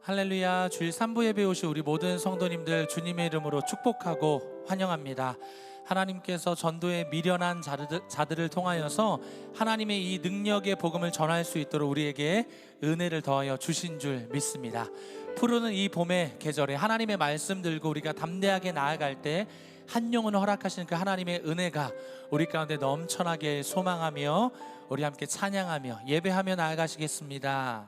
할렐루야. 주일 3부 예배 오신 우리 모든 성도님들 주님의 이름으로 축복하고 환영합니다. 하나님께서 전도에 미련한 자들을 통하여서 하나님의 이 능력의 복음을 전할 수 있도록 우리에게 은혜를 더하여 주신 줄 믿습니다. 푸르는 이 봄의 계절에 하나님의 말씀 들고 우리가 담대하게 나아갈 때 한 영혼을 허락하시는 그 하나님의 은혜가 우리 가운데 넘쳐나게 소망하며 우리 함께 찬양하며 예배하며 나아가시겠습니다.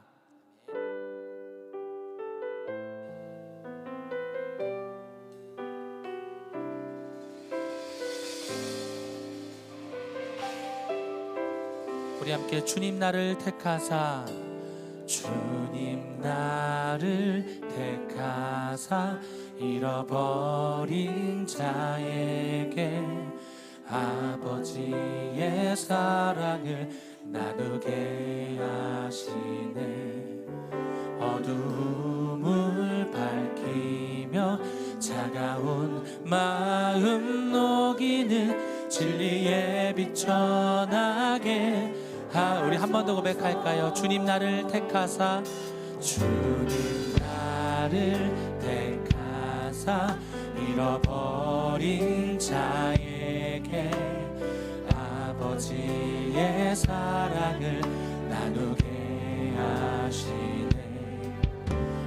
우리 함께 주님 나를 택하사, 주님 나를 택하사 잃어버린 자에게 아버지의 사랑을 나누게 하시네. 어둠을 밝히며 차가운 마음 녹이는 진리의 빛 전하게. 우리 한 번 더 고백할까요? 주님 나를 택하사, 주님 나를 택하사 잃어버린 자에게 아버지의 사랑을 나누게 하시네.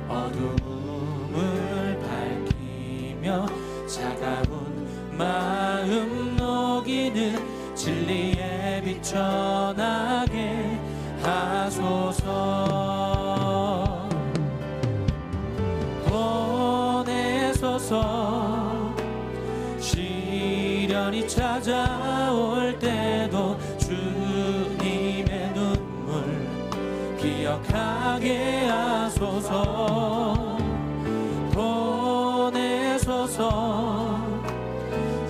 어둠을 밝히며 차가운 마음 녹이는 진리의 빛 전하게 하소서. 보내소서. 시련이 찾아올 때도 주님의 눈물 기억하게 하소서. 보내소서.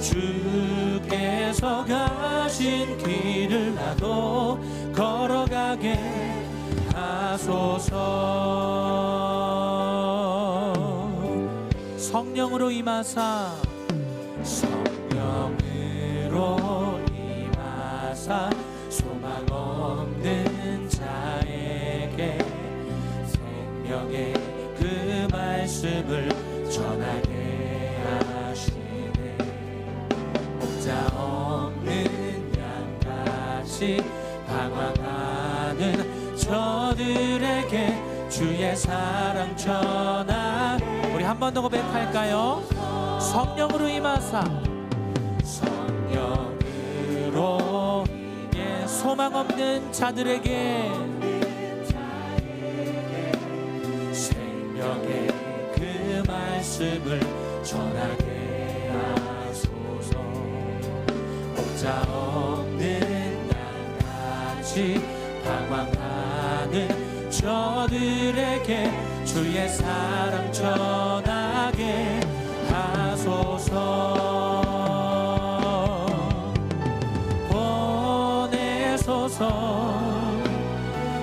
주께서 가신 길을 나도 걸어가게 하소서. 성령으로 임하사, 성령으로 임하사 소망 없는 자에게 생명의 그 말씀을 전하게 하시네. 목자 없는 양같이 방황하는 저들에게 주의 사랑 전하. 우리 한 번 더 고백할까요? 성령으로 임하사, 성령으로 소망 없는 자들에게 생명의 그 말씀을 전하게 하소서. 목자 없는 양같이 방황하는 저들에게 주의 사랑 전하게 하소서. 보내소서.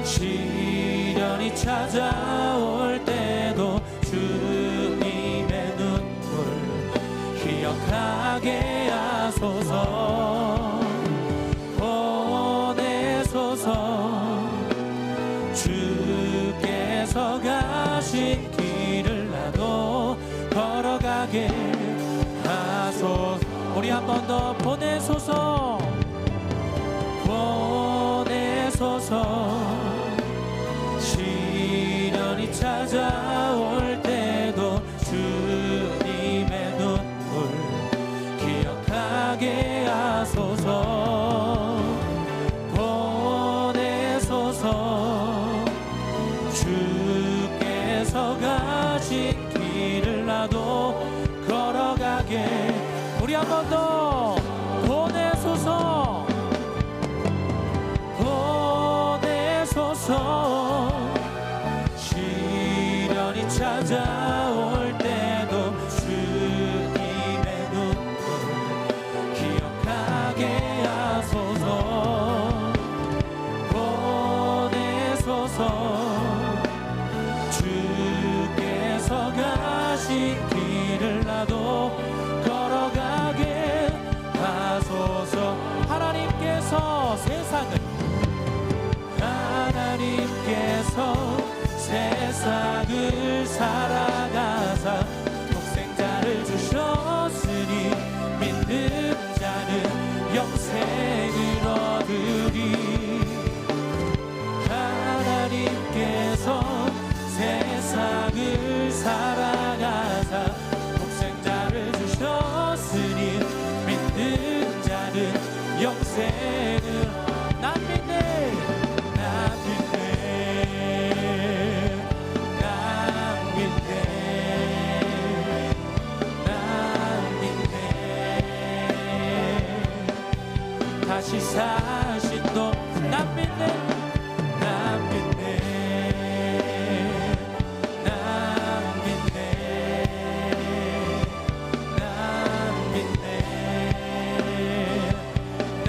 시련이 찾아올 때도 주님의 눈물 기억하게 하소서. 보내소서. 주께서 가신 길을 나도 걸어가게 하소서. 우리 한 번 더 보내소서. 보내소서. 시련이 찾아올 때도 주님의 눈물 기억하게 하소서. 보내소서. 주께서 가신 길을 나도 걸어가게. 우리 한 번 더 보내소서. 보내소서. 시련이 찾아올 때도 주님의 눈물 자는 영생을 난 믿네 난 믿네 난 믿네 난 믿네 다시 사신 도 난 믿네 난 믿네 난 믿네 난 믿네 난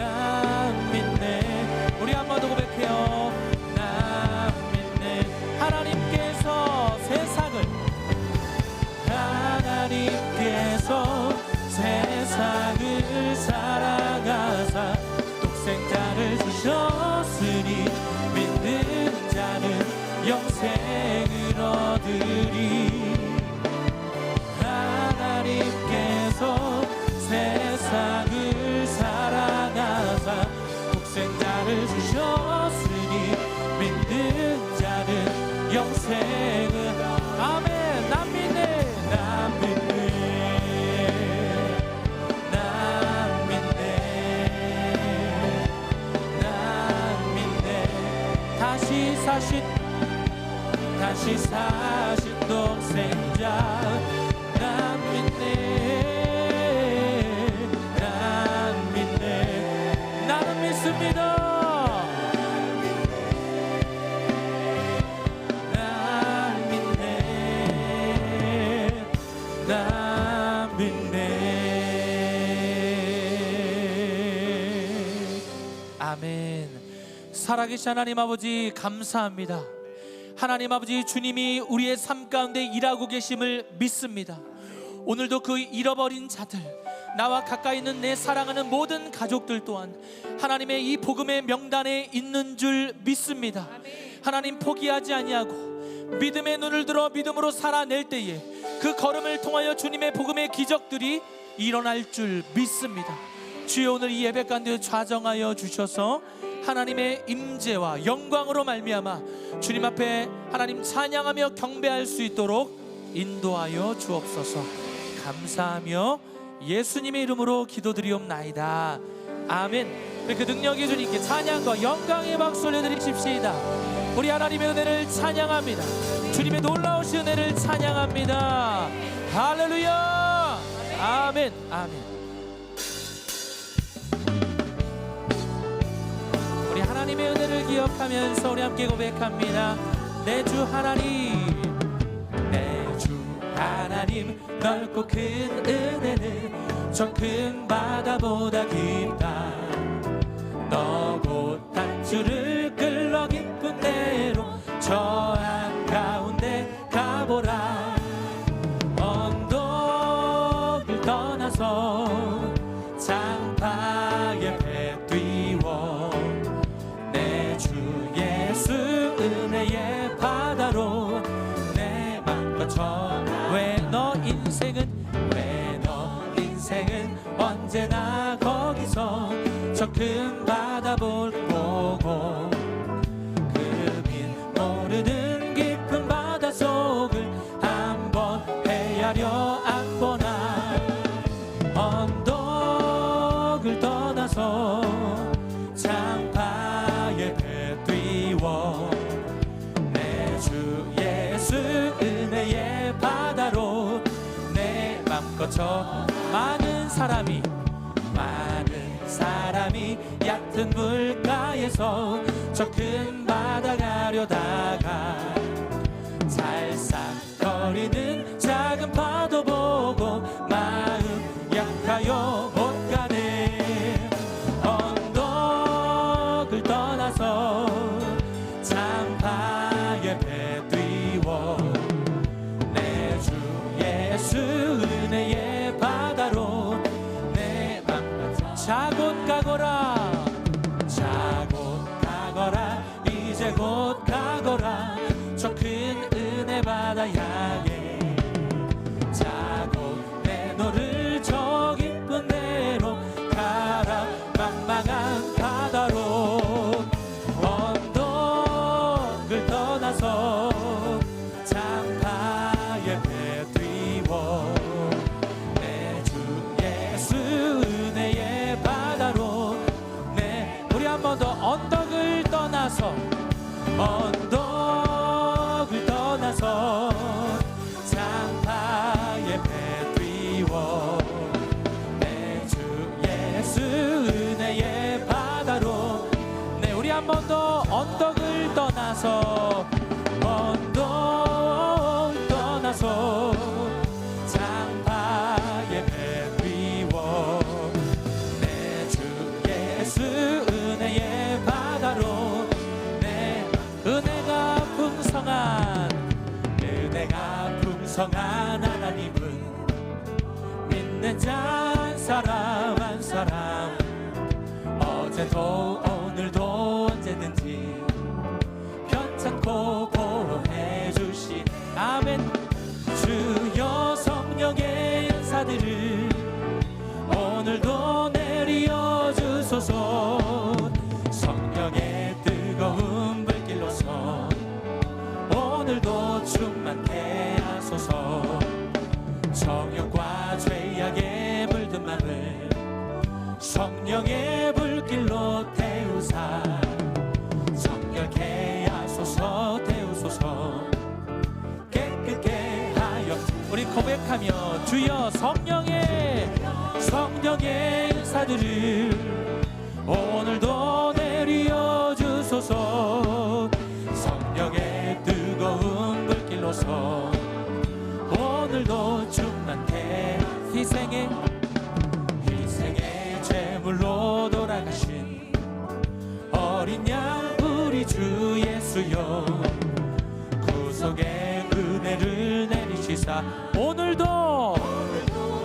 믿네 우리 한 번 더 고백해요 난 믿네 하나님께서 세상을 하나님께서 세상을 사랑하사 독생자를 주셨으니 믿는 자는 영생을 얻으리 하나님께서 세상을 사랑하사 독생자를 주셨으니 믿는 자는 영생을 아멘 난 믿네 난 믿네 난 믿네 난 믿네 다시 사신 독생자 난 믿네 난 믿네 나는 믿습니다 난 믿네 난 믿네 아멘 살아계신 하나님 아버지 감사합니다 하나님 아버지 주님이 우리의 삶 가운데 일하고 계심을 믿습니다 오늘도 그 잃어버린 자들 나와 가까이 있는 내 사랑하는 모든 가족들 또한 하나님의 이 복음의 명단에 있는 줄 믿습니다 하나님 포기하지 아니하고 믿음의 눈을 들어 믿음으로 살아낼 때에 그 걸음을 통하여 주님의 복음의 기적들이 일어날 줄 믿습니다 주여 오늘 이 예배 가운데 좌정하여 주셔서 하나님의 임재와 영광으로 말미암아 주님 앞에 하나님 찬양하며 경배할 수 있도록 인도하여 주옵소서 감사하며 예수님의 이름으로 기도드리옵나이다 아멘 우리 그 능력의 주님께 찬양과 영광의 박수 올려드리십시다 우리 하나님의 은혜를 찬양합니다 주님의 놀라우신 은혜를 찬양합니다 할렐루야 아멘 아멘 하나님의 은혜를 기억하면서 우리 함께 고백합니다 내 주 하나님 내 주 하나님 넓고 큰 은혜는 저 큰 바다보다 깊다 너 곧 한 줄을 끌러 깊은 데로 저 한가운데 가보라 언덕을 떠나서 장파에 배 띄워 은혜의 바다로 내 맘 거쳐 왜 너 인생은 언제나 거기서 저 큰 바다 보고 그 빛 모르는 깊은 바다 속을 한번 헤아려 안 보나 언덕을 떠나서 장파에 배 띄워 은혜의 바다로 내 맘 거쳐 많은 사람이 얕은 물가에서 저 큰 바다 가려다가 살싹거리는 작은 파도 보고 마음 약하여 못 가네 언덕을 떠나서 장파에 배 띄워 내 주 예수 은혜의 바다로 내 맘 자곧 가거라 이제 곧 가거라 저 큰 은혜 바다 향해 자곧 내 너를 저 깊은 데로 가라 망망한 바다로 언덕을 떠나서 장파에 배 띄워 내 주 예수 은혜의 바다로 번 더 언덕을 떠나서 장파에 내비워 내 주 예수 은혜의 바다로 내 은혜가 풍성한 하나님은 믿는 자 한 사람 어제도 오늘도 언제든지 편찮고 보호해 주신 아멘. 주여 성령의 은사들을 오늘도 내려 주소서. 성령의 뜨거운 불길로서 오늘도 충만케 하소서. 정욕과 죄악에 물든 맘을 성령의 불길로 태우사 정결케 하소서. 태우소서. 깨끗게 하여 우리 고백하며 주여 성령의 은사들을 오늘도 내려 주소서. 성령의 뜨거운 불길로서 오늘도 충만케 희생의 제물로 돌아가신 어린 양 우리 주 예수여 구속의 은혜를 내리시사 오늘도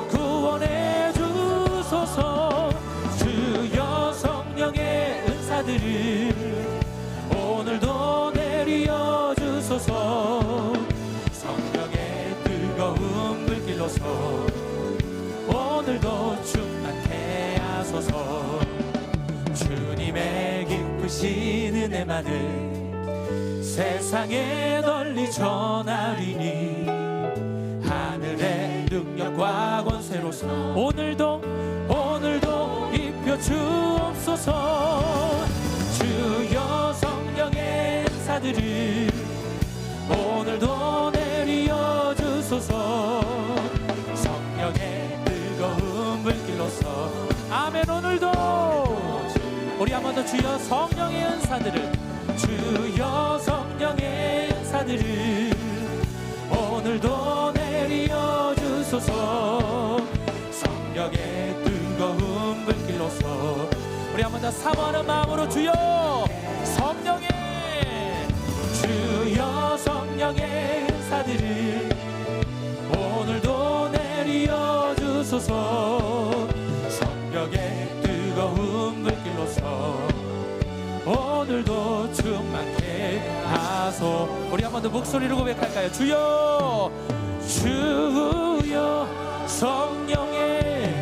구원해 주소서. 주여 성령의 은사들을 오늘도 내려 주소서. 성령의 뜨거운 불길로서 오늘도 충만케 하소서. 주님의 기쁘신 은혜만을 세상에 널리 전하리니 하늘의 능력과 권세로서 오늘도 입혀 주옵소서. 주여 성령의 은사들을 오늘도 내려 주소서. 성령의 뜨거운 불길로서 아멘. 오늘도 우리 한 번 더 주여 성령의 은사들을 주여 성령의 은사들을 오늘도 내려 주소서. 성령의 뜨거운 불길로서 우리 한 번 더 사모하는 마음으로 주여 성령의 은사들을 오늘도 내려 주소서. 성령의 뜨거운 불길로서 오늘도 충만케 하소. 우리 한 번 더 목소리로 고백할까요? 주여 성령의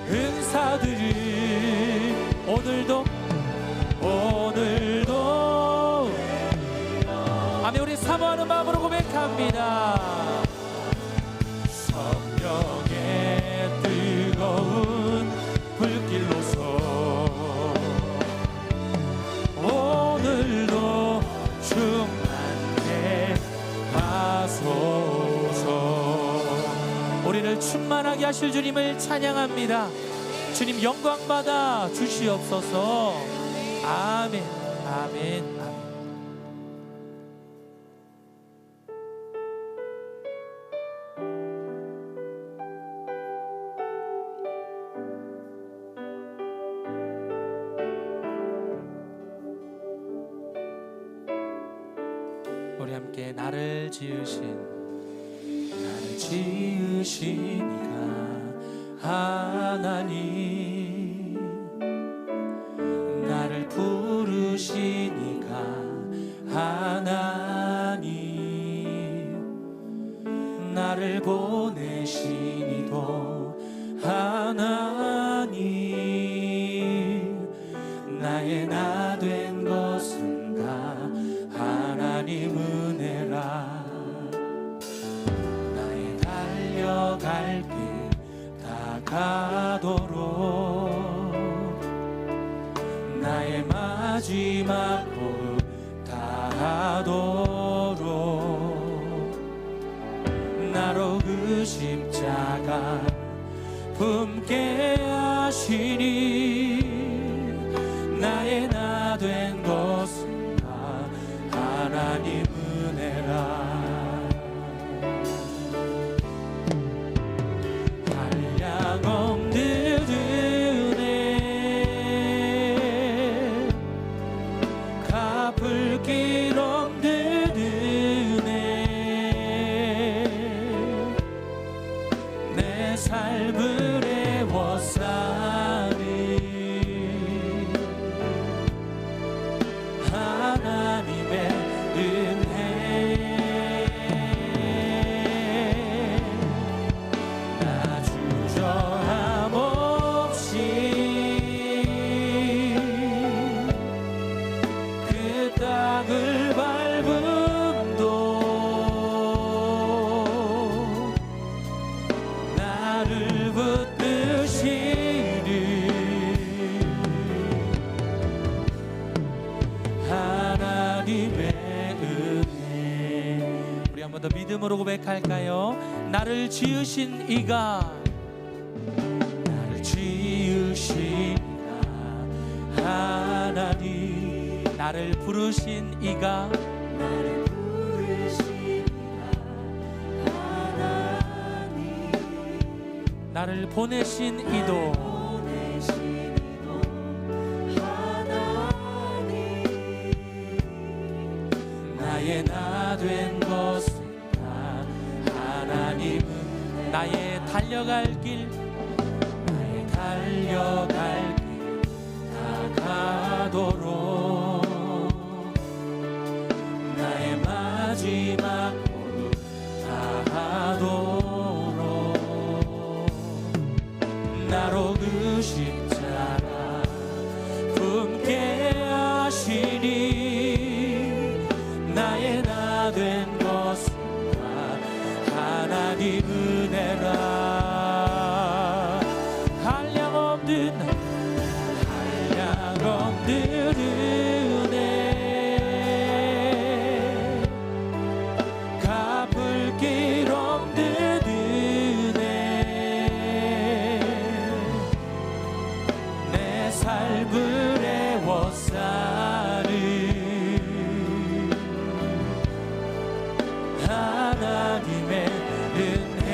은사들을 오늘도 아멘. 우리 사모하는 마음으로 고백합니다. 성령의 뜨거운 불길로서 오늘도 충만케 하소서. 우리를 충만하게 하실 주님을 찬양합니다. 주님 영광 받아 주시옵소서. 아멘. 아멘. 우리 함께 나를 지으시니가 하나님 나를 부르시니가 하나님 나를 보내시니도 하나님 나의 나 된 것은 다 하나님 은혜라. 나의 달려갈 길 다 가도록 나의 마지막 홀 다하도록 나로 그 십자가 품게 하시니 나의 나 된 것은 한량 없는 은혜, 갚을 길 없는 은혜, 내 삶을 애워싸는 하나님의 은혜. 나 주저함 없이 그 땅을 밟음도 나를 붙드시는 하나님의 은혜. 우리 한 번 더 믿음으로 고백할까요? 나를 지으신 이가, 나를 지으신 이가 하나님, 나를 부르신 이가, 나를 부르신 이가 하나님, 나를 보내신 이도 나의 나 된 것은 다 하나님은 나의 달려갈 길, 나의 달려갈 길 다가도록 나의 마지막 고를 다하도록 나로 그 십자가 품게 하시니 나의 나 된 것은 다 하나님 은혜라. 한량 없는 은혜, 갚을 길 없는 은혜, 내 삶을 애워싸는 하나님의 은혜.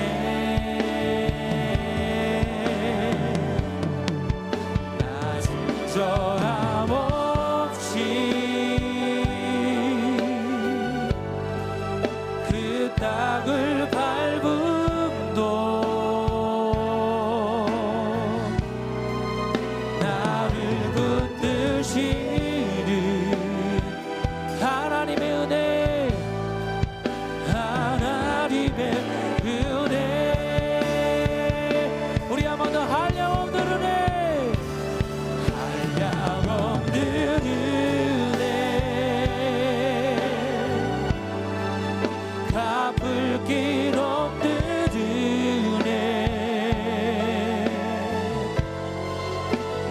나 주저함 없이 그 땅을 밟음도 나를 붙드시는 하나님의 은혜, 하나님의 은혜. 우리 한 번 더 한량 없는 은혜, 한량 없는 은혜, 갚을 길 없는 은혜,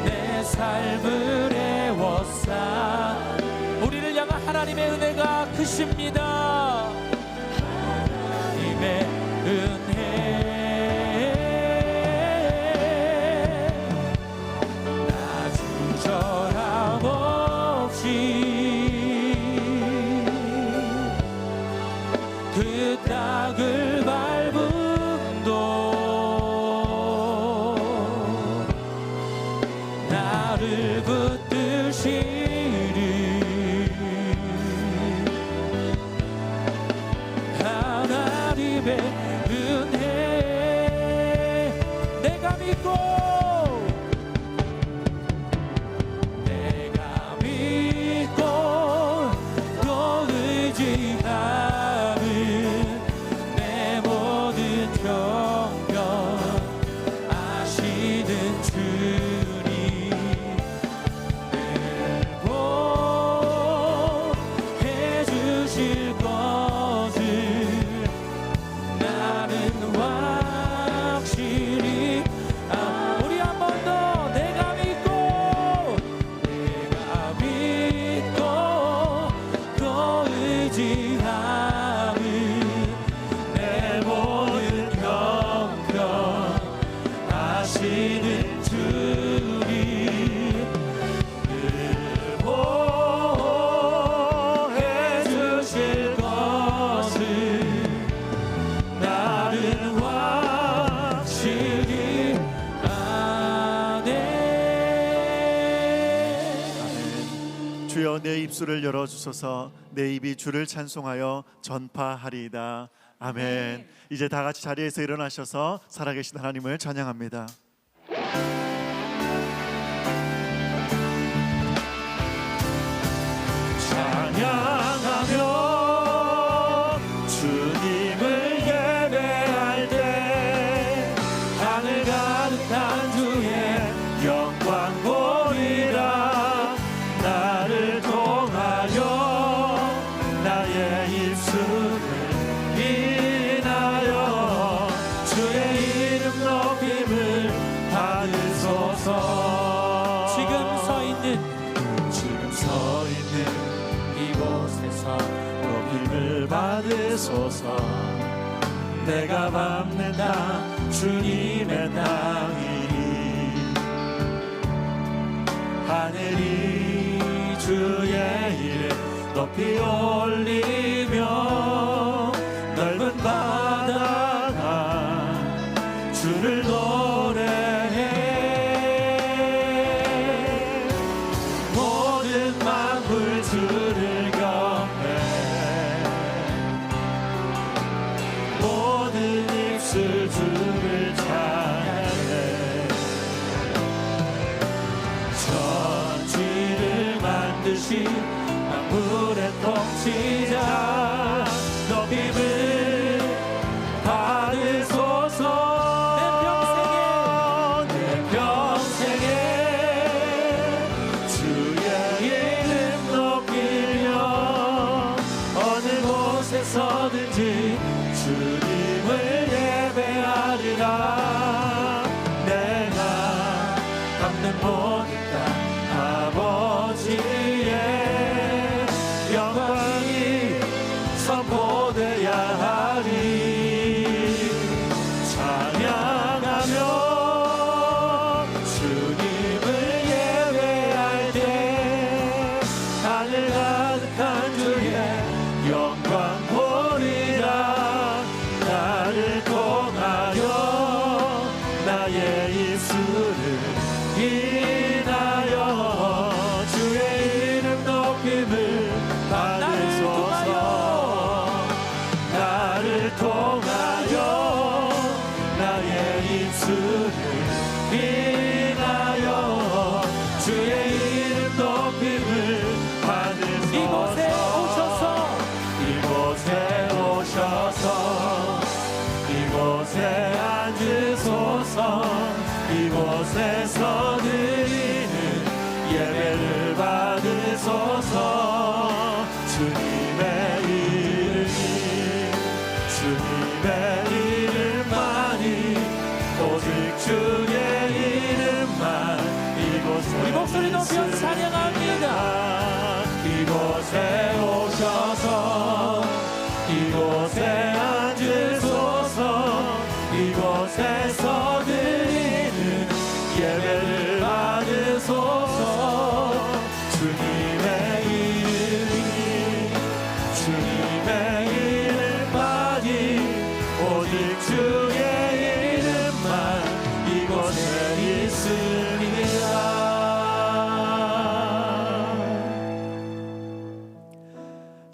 내 삶을 애워싸. 우리를 향한 하나님의 은혜가 크십니다. 하나님의 은혜, 나 주저함 없이 그 땅을 밟음도 나를 붙드시는 하나님의 은혜. 내가 믿고 또 의지하는 내 모든 편견 아시는 주님, 늘 보해 주실 것을 나는 확실히 알고 주여 내 입술을 열어주소서. 내 입이 주를 찬송하여 전파하리이다. 아멘. 이제 다 같이 자리에서 일어나셔서 살아계신 하나님을 찬양합니다. 찬양하며 주님을 예배할 때 하늘 가득한 주의 영광 보리라. 나를 통하여 나의 입술을 인하여 주의 이름 높임을 받으소서. 지금 서 있는 이곳에서 높임을 받으소서. 내가 밟는다 주님의 땅이니 하늘이 주의 이름 높이 올리며 넓은 바다가 주를 노래해. 모든 만물 주를 경배해. 모든 입술 주를 찬양해. 천지를 만드신 만물의 통치자 높임을 받으소서. 내 평생에 주의 이름 높이며 어느 곳에서든지 주님을 예배하리라. 내가 갚는 모든 땅 아버지의 영광이 선포되어야 하리. 찬양하며 주님을 예배할 때 하늘 가득한 주의 영광 보리라. 나를 통하여 나의 입술을 인하여 주의 이름 높임을 받으소서. 나를 통하여 나의 입술을 인하여 주의 이름 높임을 받으소서. 이곳에 오셔서 이곳에 오셔서 이곳에 앉으소서. 이곳에서 드리는 예배를 받으소서. 주님의 이름만이 오직 주의 이름만 이곳에 우리 목소리 높여 찬양합니다. 이곳에 오셔서 이곳에 앉으소서. 이곳에서 드리는 예배를 받으소서. 주님의 이름만이 오직 주의 이름만 이곳에 있으리라.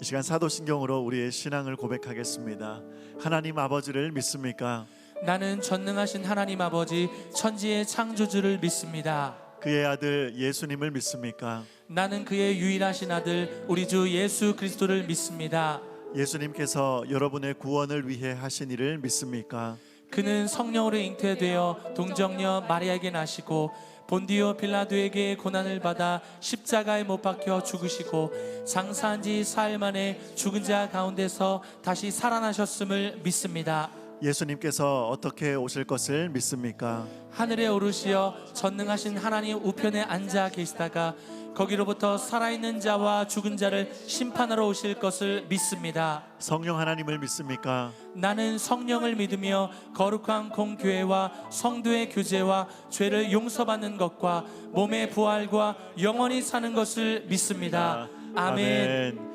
이 시간 사도신경으로 우리의 신앙을 고백하겠습니다. 하나님 아버지를 믿습니까? 나는 전능하신 하나님 아버지 천지의 창조주를 믿습니다. 그의 아들 예수님을 믿습니까? 나는 그의 유일하신 아들 우리 주 예수 그리스도를 믿습니다. 예수님께서 여러분의 구원을 위해 하신 일을 믿습니까? 그는 성령으로 잉태되어 동정녀 마리아에게 나시고 본디오 빌라도에게 고난을 받아 십자가에 못 박혀 죽으시고 장사한 지 사흘 만에 죽은 자 가운데서 다시 살아나셨음을 믿습니다. 예수님께서 어떻게 오실 것을 믿습니까? 하늘에 오르시어 전능하신 하나님 우편에 앉아 계시다가 거기로부터 살아있는 자와 죽은 자를 심판하러 오실 것을 믿습니다. 성령 하나님을 믿습니까? 나는 성령을 믿으며 거룩한 공교회와 성도의 교제와 죄를 용서받는 것과 몸의 부활과 영원히 사는 것을 믿습니다. 아멘.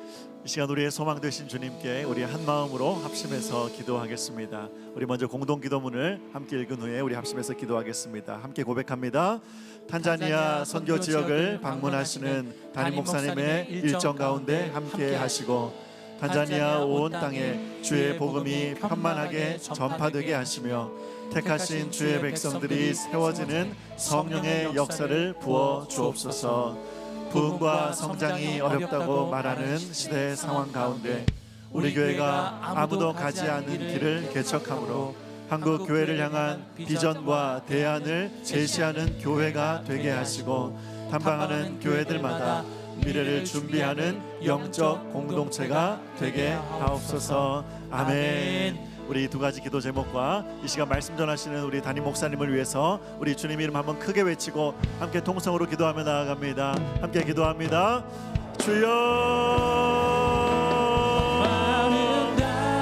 이 시간 우리의 소망 되신 주님께 우리 한 마음으로 합심해서 기도하겠습니다. 우리 먼저 공동 기도문을 함께 읽은 후에 우리 합심해서 기도하겠습니다. 함께 고백합니다. 탄자니아 선교 지역을 방문하시는 담임 목사님의 일정 가운데 함께 하시고 탄자니아 온 땅에 주의 복음이 편만하게 전파되게 하시며 택하신 주의 백성들이 세워지는 성령의 역사를 부어 주옵소서. 부흥과 성장이 어렵다고 말하는 시대의 상황 가운데 우리 교회가 아무도 가지 않은 길을 개척함으로 한국 교회를 향한 비전과 대안을 제시하는 교회가 되게 하시고 탐방하는 교회들마다 미래를 준비하는 영적 공동체가 되게 하옵소서. 아멘. 우리 두 가지 기도 제목과 이 시간 말씀 전하시는 우리 담임 목사님을 위해서 우리 주님 이름 한번 크게 외치고 함께 통성으로 기도하며 나아갑니다. 함께 기도합니다. 주여,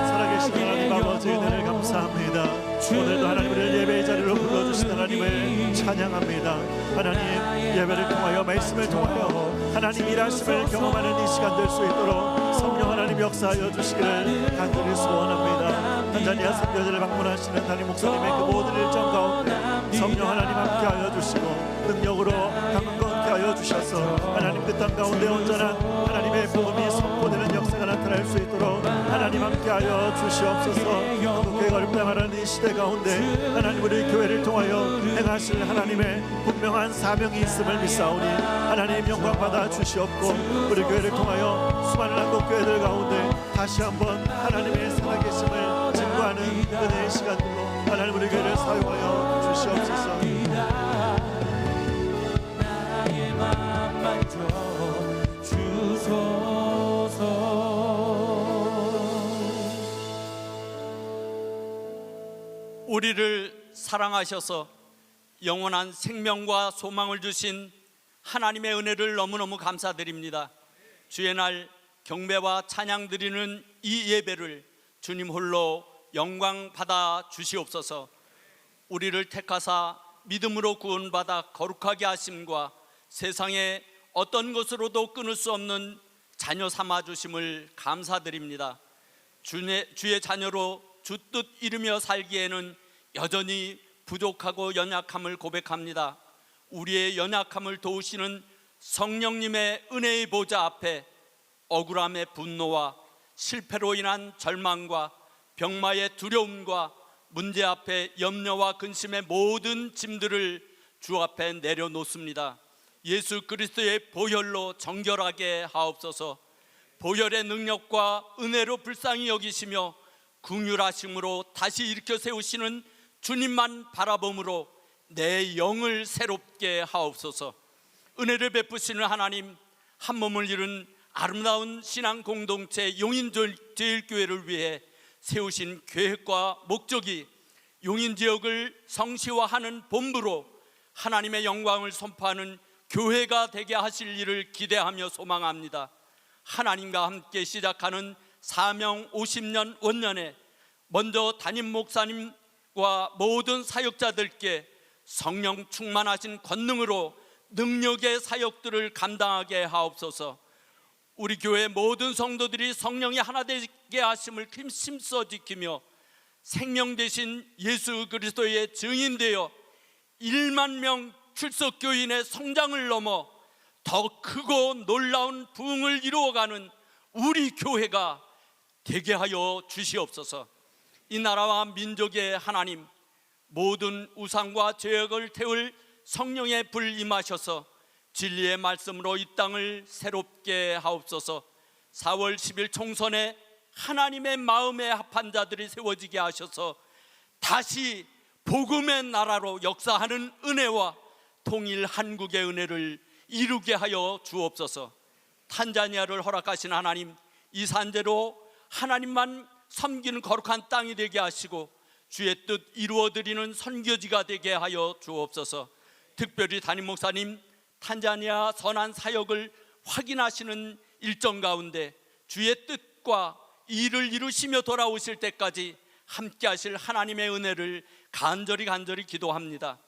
살아계신 하나님 아버지 은혜를 감사합니다. 오늘도 하나님 우리를 예배의 자리로 불러주신 하나님을 찬양합니다. 하나님 예배를 통하여 말씀을 통하여 하나님 일하심을 경험하는 이 시간 될 수 있도록 성령 하나님 역사하여 주시기를 간절히 소원합니다. 탄자니아 선교지를 방문하시는 담임 목사님의 그 모든 일정 가운데 성령 하나님 함께하여 주시고 능력으로 강건케 하여 주셔서 하나님 그 땅 가운데 온전한 하나님의 복음이 선포되는 역사가 나타날 수 있도록 하나님 함께하여 주시옵소서. 한국교회가 어렵다 말하는 이 시대 가운데 하나님 우리 교회를 통하여 행하실 하나님의 분명한 사명이 있음을 믿사오니 하나님 영광 받아 주시옵고 우리 교회를 통하여 수많은 한국교회들 가운데 다시 한번 하나님의 살아계심을 증거하는 은혜의 시간들로 하나님 우리 교회를 사용하여 주시옵소서. 나의 맘 만져 주소서. 우리를 사랑하셔서 영원한 생명과 소망을 주신 하나님의 은혜를 너무너무 감사드립니다. 주의 날 경배와 찬양 드리는 이 예배를 주님 홀로 영광 받아 주시옵소서. 우리를 택하사 믿음으로 구원받아 거룩하게 하심과 세상에 어떤 것으로도 끊을 수 없는 자녀 삼아 주심을 감사드립니다. 주의 자녀로 주 뜻 이루며 살기에는 여전히 부족하고 연약함을 고백합니다. 우리의 연약함을 도우시는 성령님의 은혜의 보좌 앞에 억울함의 분노와 실패로 인한 절망과 병마의 두려움과 문제 앞에 염려와 근심의 모든 짐들을 주 앞에 내려놓습니다. 예수 그리스도의 보혈로 정결하게 하옵소서. 보혈의 능력과 은혜로 불쌍히 여기시며 긍휼하심으로 다시 일으켜 세우시는 주님만 바라봄으로 내 영을 새롭게 하옵소서. 은혜를 베푸시는 하나님, 한 몸을 이룬 아름다운 신앙 공동체 용인제일교회를 위해 세우신 계획과 목적이 용인지역을 성시화하는 본부로 하나님의 영광을 선포하는 교회가 되게 하실 일을 기대하며 소망합니다. 하나님과 함께 시작하는 사명 50년 원년에 먼저 담임 목사님과 모든 사역자들께 성령 충만하신 권능으로 능력의 사역들을 감당하게 하옵소서. 우리 교회 모든 성도들이 성령이 하나 되게 하심을 힘써 지키며 생명 되신 예수 그리스도의 증인되어 1만 명 출석교인의 성장을 넘어 더 크고 놀라운 부흥을 이루어가는 우리 교회가 되게 하여 주시옵소서. 이 나라와 민족의 하나님, 모든 우상과 죄악을 태울 성령의 불 임하셔서 진리의 말씀으로 이 땅을 새롭게 하옵소서. 4월 10일 총선에 하나님의 마음에 합한 자들이 세워지게 하셔서 다시 복음의 나라로 역사하는 은혜와 통일 한국의 은혜를 이루게 하여 주옵소서. 탄자니아를 허락하신 하나님, 이 산재로 하나님만 섬기는 거룩한 땅이 되게 하시고 주의 뜻 이루어드리는 선교지가 되게 하여 주옵소서. 특별히 담임 목사님 탄자니아 선한 사역을 확인하시는 일정 가운데 주의 뜻과 일을 이루시며 돌아오실 때까지 함께 하실 하나님의 은혜를 간절히 기도합니다.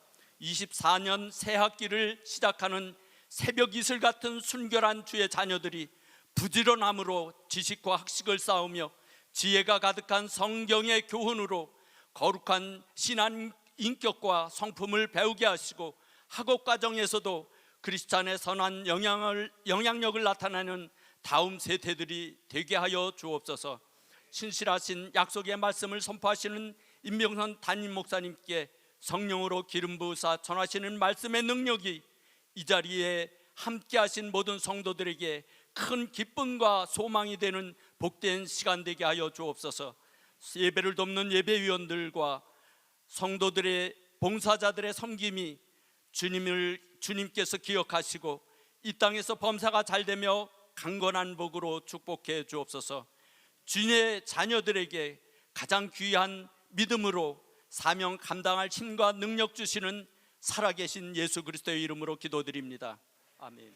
24년 새 학기를 시작하는 새벽 이슬 같은 순결한 주의 자녀들이 부지런함으로 지식과 학식을 쌓으며 지혜가 가득한 성경의 교훈으로 거룩한 신앙 인격과 성품을 배우게 하시고 학업 과정에서도 그리스찬의 선한 영향력을 나타내는 다음 세대들이 되게 하여 주옵소서. 신실하신 약속의 말씀을 선포하시는 임병선 담임 목사님께 성령으로 기름 부으사 전하시는 말씀의 능력이 이 자리에 함께하신 모든 성도들에게 큰 기쁨과 소망이 되는 복된 시간 되게 하여 주옵소서. 예배를 돕는 예배위원들과 성도들의 봉사자들의 섬김이 주님께서 기억하시고 이 땅에서 범사가 잘되며 강건한 복으로 축복해 주옵소서. 주님의 자녀들에게 가장 귀한 믿음으로 사명 감당할 힘과 능력 주시는 살아계신 예수 그리스도의 이름으로 기도드립니다. 아멘.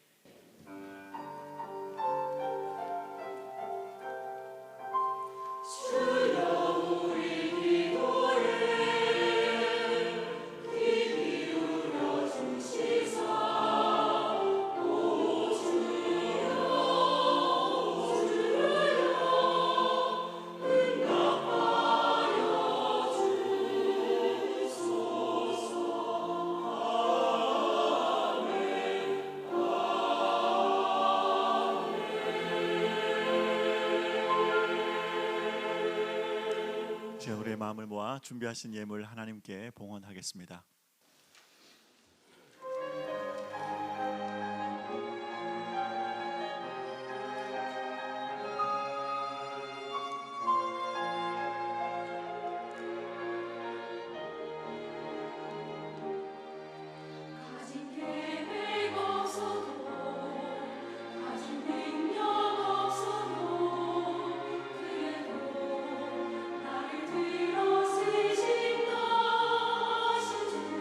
이제 우리의 마음을 모아 준비하신 예물 하나님께 봉헌하겠습니다. 가진 계획 없어도 가진 능력 없어도 그래도 나를 들어 쓰신 것이 주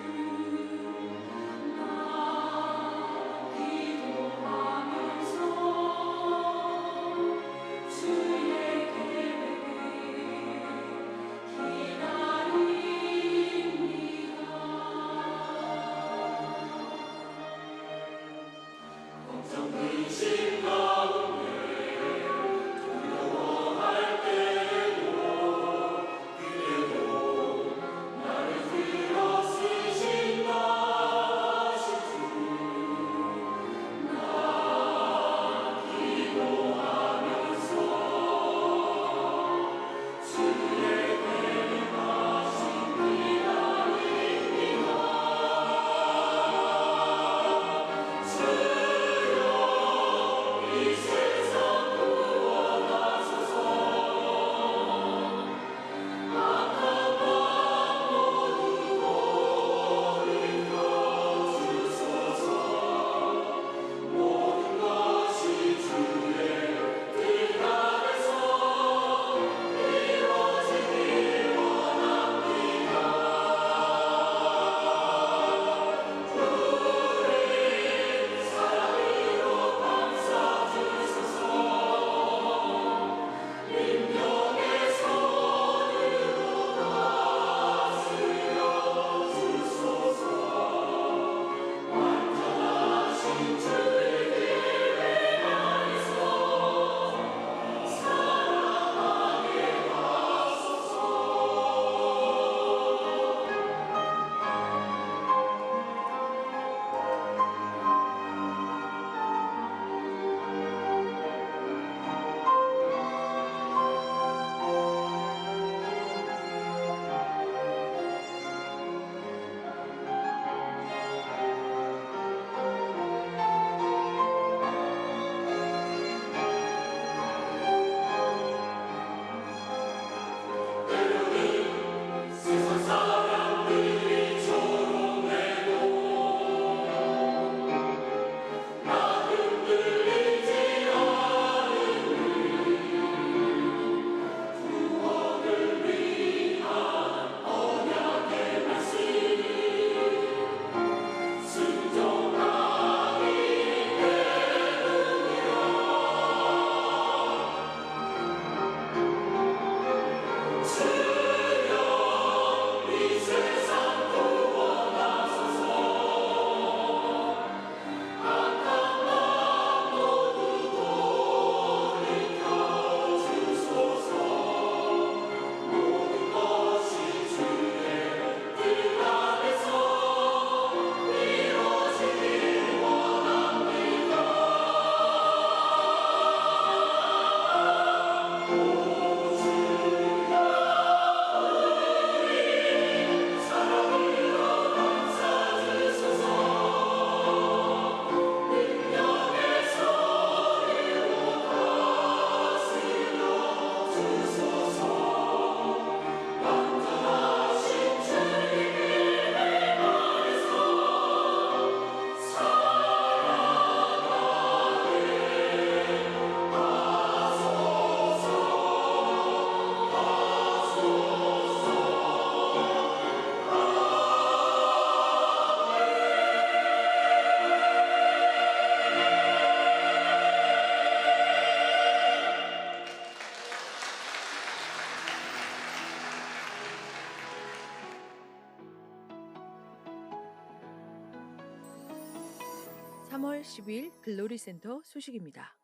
3월 10일 글로리센터 소식입니다.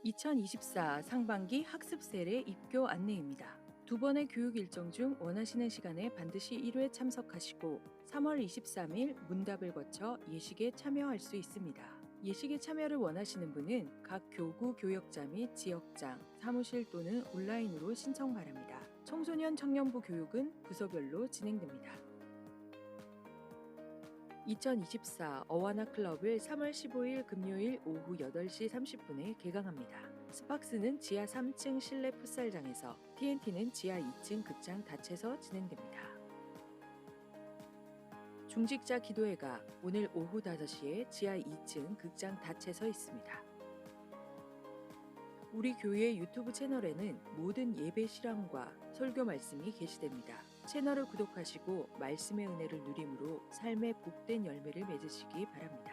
2024 상반기 학습 세례 입교 안내입니다. 두 번의 교육 일정 중 원하시는 시간에 반드시 1회 참석하시고 3월 23일 문답을 거쳐 예식에 참여할 수 있습니다. 예식에 참여를 원하시는 분은 각 교구 교역자 및 지역장, 사무실 또는 온라인으로 신청 바랍니다. 청소년 청년부 교육은 부서별로 진행됩니다. 2024 어와나 클럽을 3월 15일 금요일 오후 8시 30분에 개강합니다. 스팍스는 지하 3층 실내 풋살장에서, TNT는 지하 2층 극장 닷에서 진행됩니다. 중직자 기도회가 오늘 오후 5시에 지하 2층 극장 닷에서 있습니다. 우리 교회 유튜브 채널에는 모든 예배 실황과 설교 말씀이 게시됩니다. 채널을 구독하시고 말씀의 은혜를 누림으로 삶의 복된 열매를 맺으시기 바랍니다.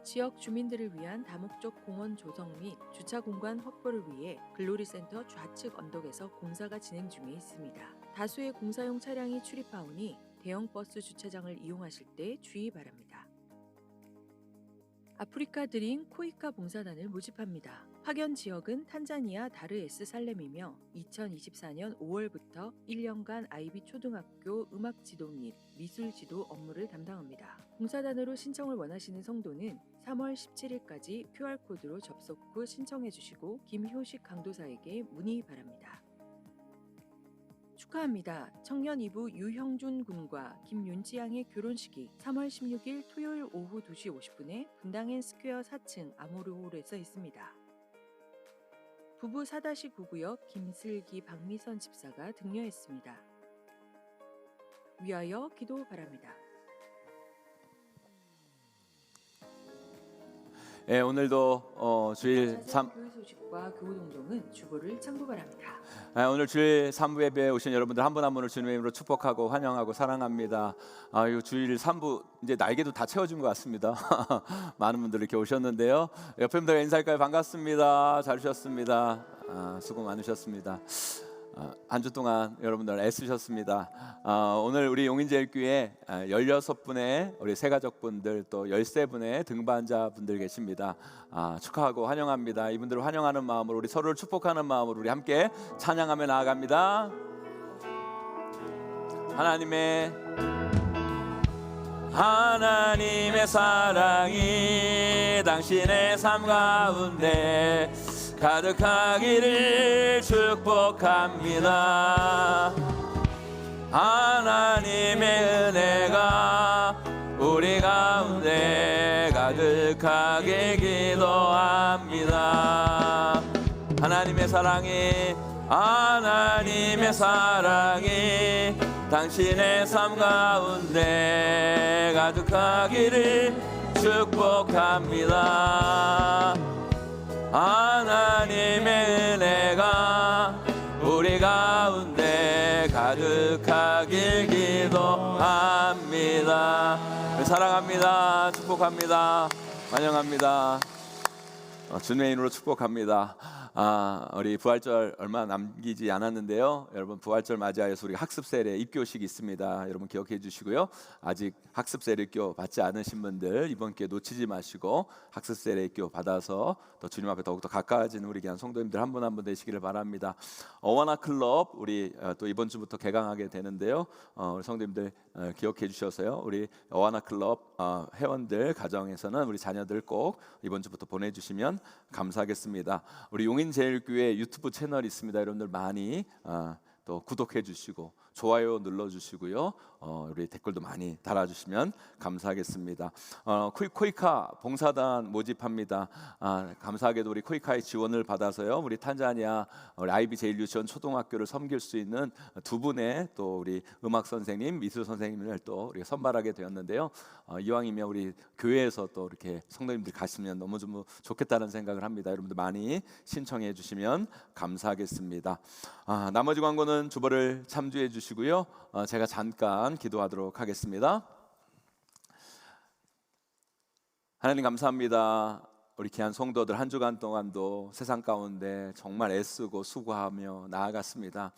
지역 주민들을 위한 다목적 공원 조성 및 주차 공간 확보를 위해 글로리센터 좌측 언덕에서 공사가 진행 중에 있습니다. 다수의 공사용 차량이 출입하오니 대형 버스 주차장을 이용하실 때 주의 바랍니다. 아프리카 드림 코이카 봉사단을 모집합니다. 파견 지역은 탄자니아 다르에스 살렘이며 2024년 5월부터 1년간 아이비 초등학교 음악 지도 및 미술 지도 업무를 담당합니다. 봉사단으로 신청을 원하시는 성도는 3월 17일까지 QR코드로 접속 후 신청해 주시고 김효식 강도사에게 문의 바랍니다. 축하합니다. 청년 2부 유형준 군과 김윤지 양의 결혼식이 3월 16일 토요일 오후 2시 50분에 분당엔 스퀘어 4층 아모르홀에서 있습니다. 부부 4-9구역 김슬기 박미선 집사가 등려했습니다. 위하여 기도 바랍니다. 예, 오늘도 주일 3 교회 소식과 교우 동동은 주보를 참고 바랍니다. 오늘 주일 3부 예배에 오신 여러분들 한 분 한 분을 주님의 이름으로 축복하고 환영하고 사랑합니다. 이 주일 3부 이제 날개도 다 채워준 것 같습니다. 많은 분들이 이렇게 오셨는데요. 옆에 분들 인사할까요? 반갑습니다. 잘 오셨습니다. 수고 많으셨습니다. 한 주 동안 여러분들 애쓰셨습니다. 오늘 우리 용인제일교회 16분의 우리 새가족분들 또 13분의 등반자분들 계십니다. 축하하고 환영합니다. 이분들을 환영하는 마음으로 우리 서로를 축복하는 마음으로 우리 함께 찬양하며 나아갑니다. 하나님의 사랑이 당신의 삶 가운데 가득하기를 축복합니다. 하나님의 은혜가 우리 가운데 가득하게 기도합니다. 하나님의 사랑이 당신의 삶 가운데 가득하기를 축복합니다. 하나님의 은혜가 우리 가운데 가득하길 기도합니다. 사랑합니다. 축복합니다. 환영합니다. 주님의 이름으로 축복합니다. 우리 부활절 얼마 남기지 않았는데요. 여러분 부활절 맞이하여서 우리 학습 세례 입교식이 있습니다. 여러분 기억해 주시고요. 아직 학습 세례 입교 받지 않으신 분들 이번 기회 놓치지 마시고 학습 세례 입교 받아서 또 주님 앞에 더욱더 가까워지는 우리 귀한 성도님들 한 분 한 분 되시기를 바랍니다. 어와나 클럽 우리 또 이번 주부터 개강하게 되는데요. 우리 성도님들 기억해 주셔서요. 우리 어와나 클럽 회원들 가정에서는 우리 자녀들 꼭 이번 주부터 보내주시면 감사하겠습니다. 우리 용인제일교회 유튜브 채널이 있습니다. 여러분들 많이 또 구독해 주시고 좋아요 눌러주시고요. 우리 댓글도 많이 달아주시면 감사하겠습니다. 코이카 봉사단 모집합니다. 감사하게도 우리 코이카의 지원을 받아서요. 우리 탄자니아 우리 아이비 제일유치원 초등학교를 섬길 수 있는 두 분의 또 우리 음악 선생님, 미술 선생님을 또 우리가 선발하게 되었는데요. 이왕이면 우리 교회에서 또 이렇게 성도님들 가시면 너무 좀 좋겠다는 생각을 합니다. 여러분들 많이 신청해 주시면 감사하겠습니다. 나머지 광고는 주보를 참조해 주시고요. 제가 잠깐 기도하도록 하겠습니다. 하나님 감사합니다. 우리 귀한 성도들 한 주간 동안도 세상 가운데 정말 애쓰고 수고하며 나아갔습니다.